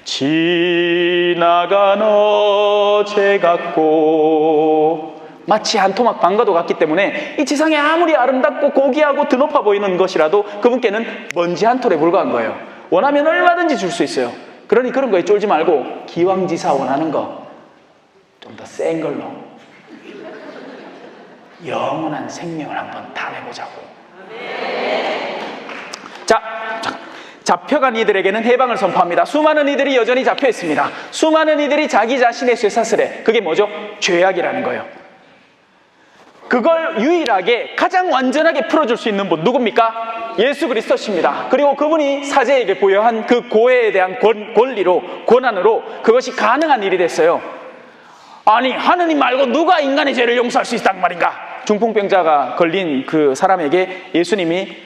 지나간 어제 같고 마치 한 토막 방과도 같기 때문에 이 지상에 아무리 아름답고 고귀하고 드높아 보이는 것이라도 그분께는 먼지 한 톨에 불과한 거예요. 원하면 얼마든지 줄 수 있어요. 그러니 그런 거에 쫄지 말고 기왕지사 원하는 거 좀 더 센 걸로 영원한 생명을 한번 탐해보자고. 자, 잡혀간 이들에게는 해방을 선포합니다. 수많은 이들이 여전히 잡혀 있습니다. 수많은 이들이 자기 자신의 쇠사슬에, 그게 뭐죠? 죄악이라는 거예요. 그걸 유일하게 가장 완전하게 풀어줄 수 있는 분 누굽니까? 예수 그리스도십니다. 그리고 그분이 사제에게 부여한 그 고해에 대한 권리로, 권한으로 그것이 가능한 일이 됐어요. 아니, 하느님 말고 누가 인간의 죄를 용서할 수 있단 말인가? 중풍병자가 걸린 그 사람에게 예수님이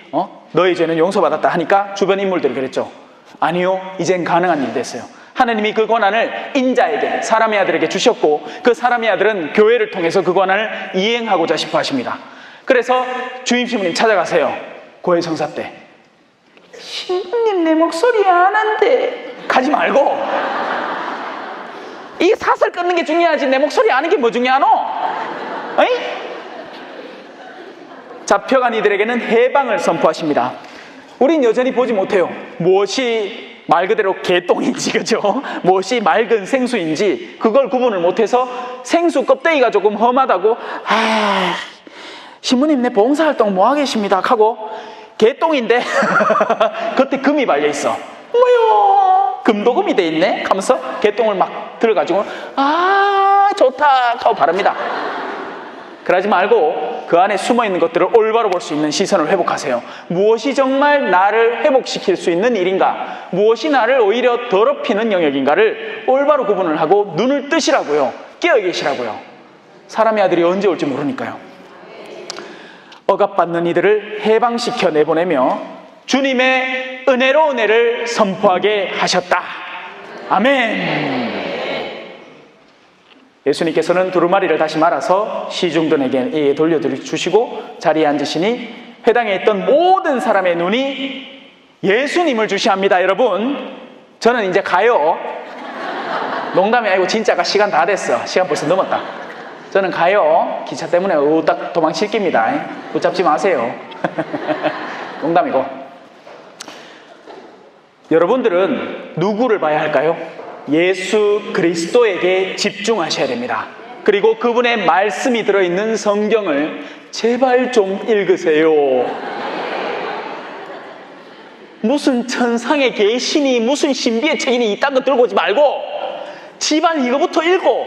너의 죄는 용서받았다 하니까 주변 인물들이 그랬죠. 아니요, 이젠 가능한 일이 됐어요. 하느님이 그 권한을 인자에게, 사람의 아들에게 주셨고 그 사람의 아들은 교회를 통해서 그 권한을 이행하고자 싶어 하십니다. 그래서 주임 신부님 찾아가세요. 고해 성사 때. 신부님 내 목소리 안 한대. 가지 말고 이 사슬 끊는 게 중요하지 내 목소리 아는 게 뭐 중요하노? 어이? 잡혀간 이들에게는 해방을 선포하십니다. 우린 여전히 보지 못해요. 무엇이 말 그대로 개똥인지, 그죠? 무엇이 맑은 생수인지 그걸 구분을 못해서 생수 껍데기가 조금 험하다고 신부님 내 봉사활동 뭐 하겠습니다 하고 개똥인데 겉에 금이 발려있어. 뭐요? 금도금이 돼 있네? 하면서 개똥을 막 들어가지고 좋다 하고 바릅니다. 그러지 말고 그 안에 숨어있는 것들을 올바로 볼 수 있는 시선을 회복하세요. 무엇이 정말 나를 회복시킬 수 있는 일인가, 무엇이 나를 오히려 더럽히는 영역인가를 올바로 구분을 하고 눈을 뜨시라고요. 깨어 계시라고요. 사람의 아들이 언제 올지 모르니까요. 억압받는 이들을 해방시켜 내보내며 주님의 은혜로 은혜를 선포하게 하셨다. 아멘. 예수님께서는 두루마리를 다시 말아서 시중돈에게 돌려주시고 자리에 앉으시니 회당에 있던 모든 사람의 눈이 예수님을 주시합니다. 여러분, 저는 이제 가요. 농담이 아니고 진짜가 시간 다 됐어. 시간 벌써 넘었다. 저는 가요. 기차 때문에 딱 도망칠 깁니다. 붙잡지 마세요. 농담이고. 여러분들은 누구를 봐야 할까요? 예수 그리스도에게 집중하셔야 됩니다. 그리고 그분의 말씀이 들어있는 성경을 제발 좀 읽으세요. 무슨 천상의 계시니 무슨 신비의 책이니 이딴 거 들고 오지 말고 집안 이거부터 읽고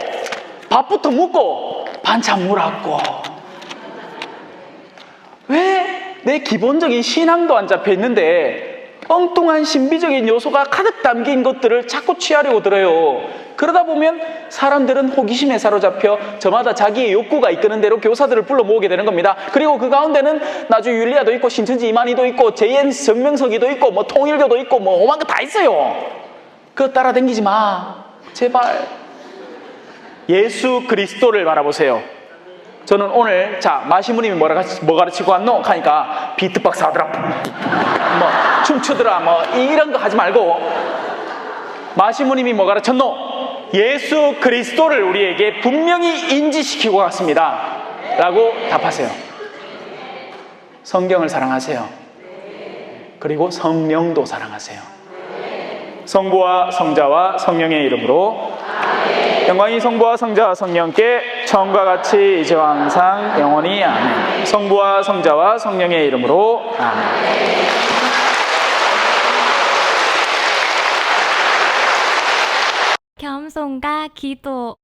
밥부터 묻고 반찬 물었고. 왜 내 기본적인 신앙도 안 잡혀 있는데 엉뚱한 신비적인 요소가 가득 담긴 것들을 자꾸 취하려고 들어요. 그러다 보면 사람들은 호기심에 사로잡혀 저마다 자기의 욕구가 이끄는 대로 교사들을 불러 모으게 되는 겁니다. 그리고 그 가운데는 나주 율리아도 있고 신천지 이만희도 있고 JN 정명석이도 있고 뭐 통일교도 있고 뭐 오만 거 다 있어요. 그거 따라다니지 마. 제발. 예수 그리스도를 바라보세요. 저는 오늘 마시무님이 뭐 가르치고 왔노? 하니까 비트박스 하더라, 뭐 춤추더라, 뭐 이런 거 하지 말고 마시무님이 뭐 가르쳤노? 예수 그리스도를 우리에게 분명히 인지시키고 갔습니다 라고 답하세요. 성경을 사랑하세요. 그리고 성령도 사랑하세요. 성부와 성자와 성령의 이름으로 영광이 성부와 성자와 성령께 처음과 같이 이제와 항상 영원히 아멘. 성부와 성자와 성령의 이름으로 아멘. 겸손과 기도.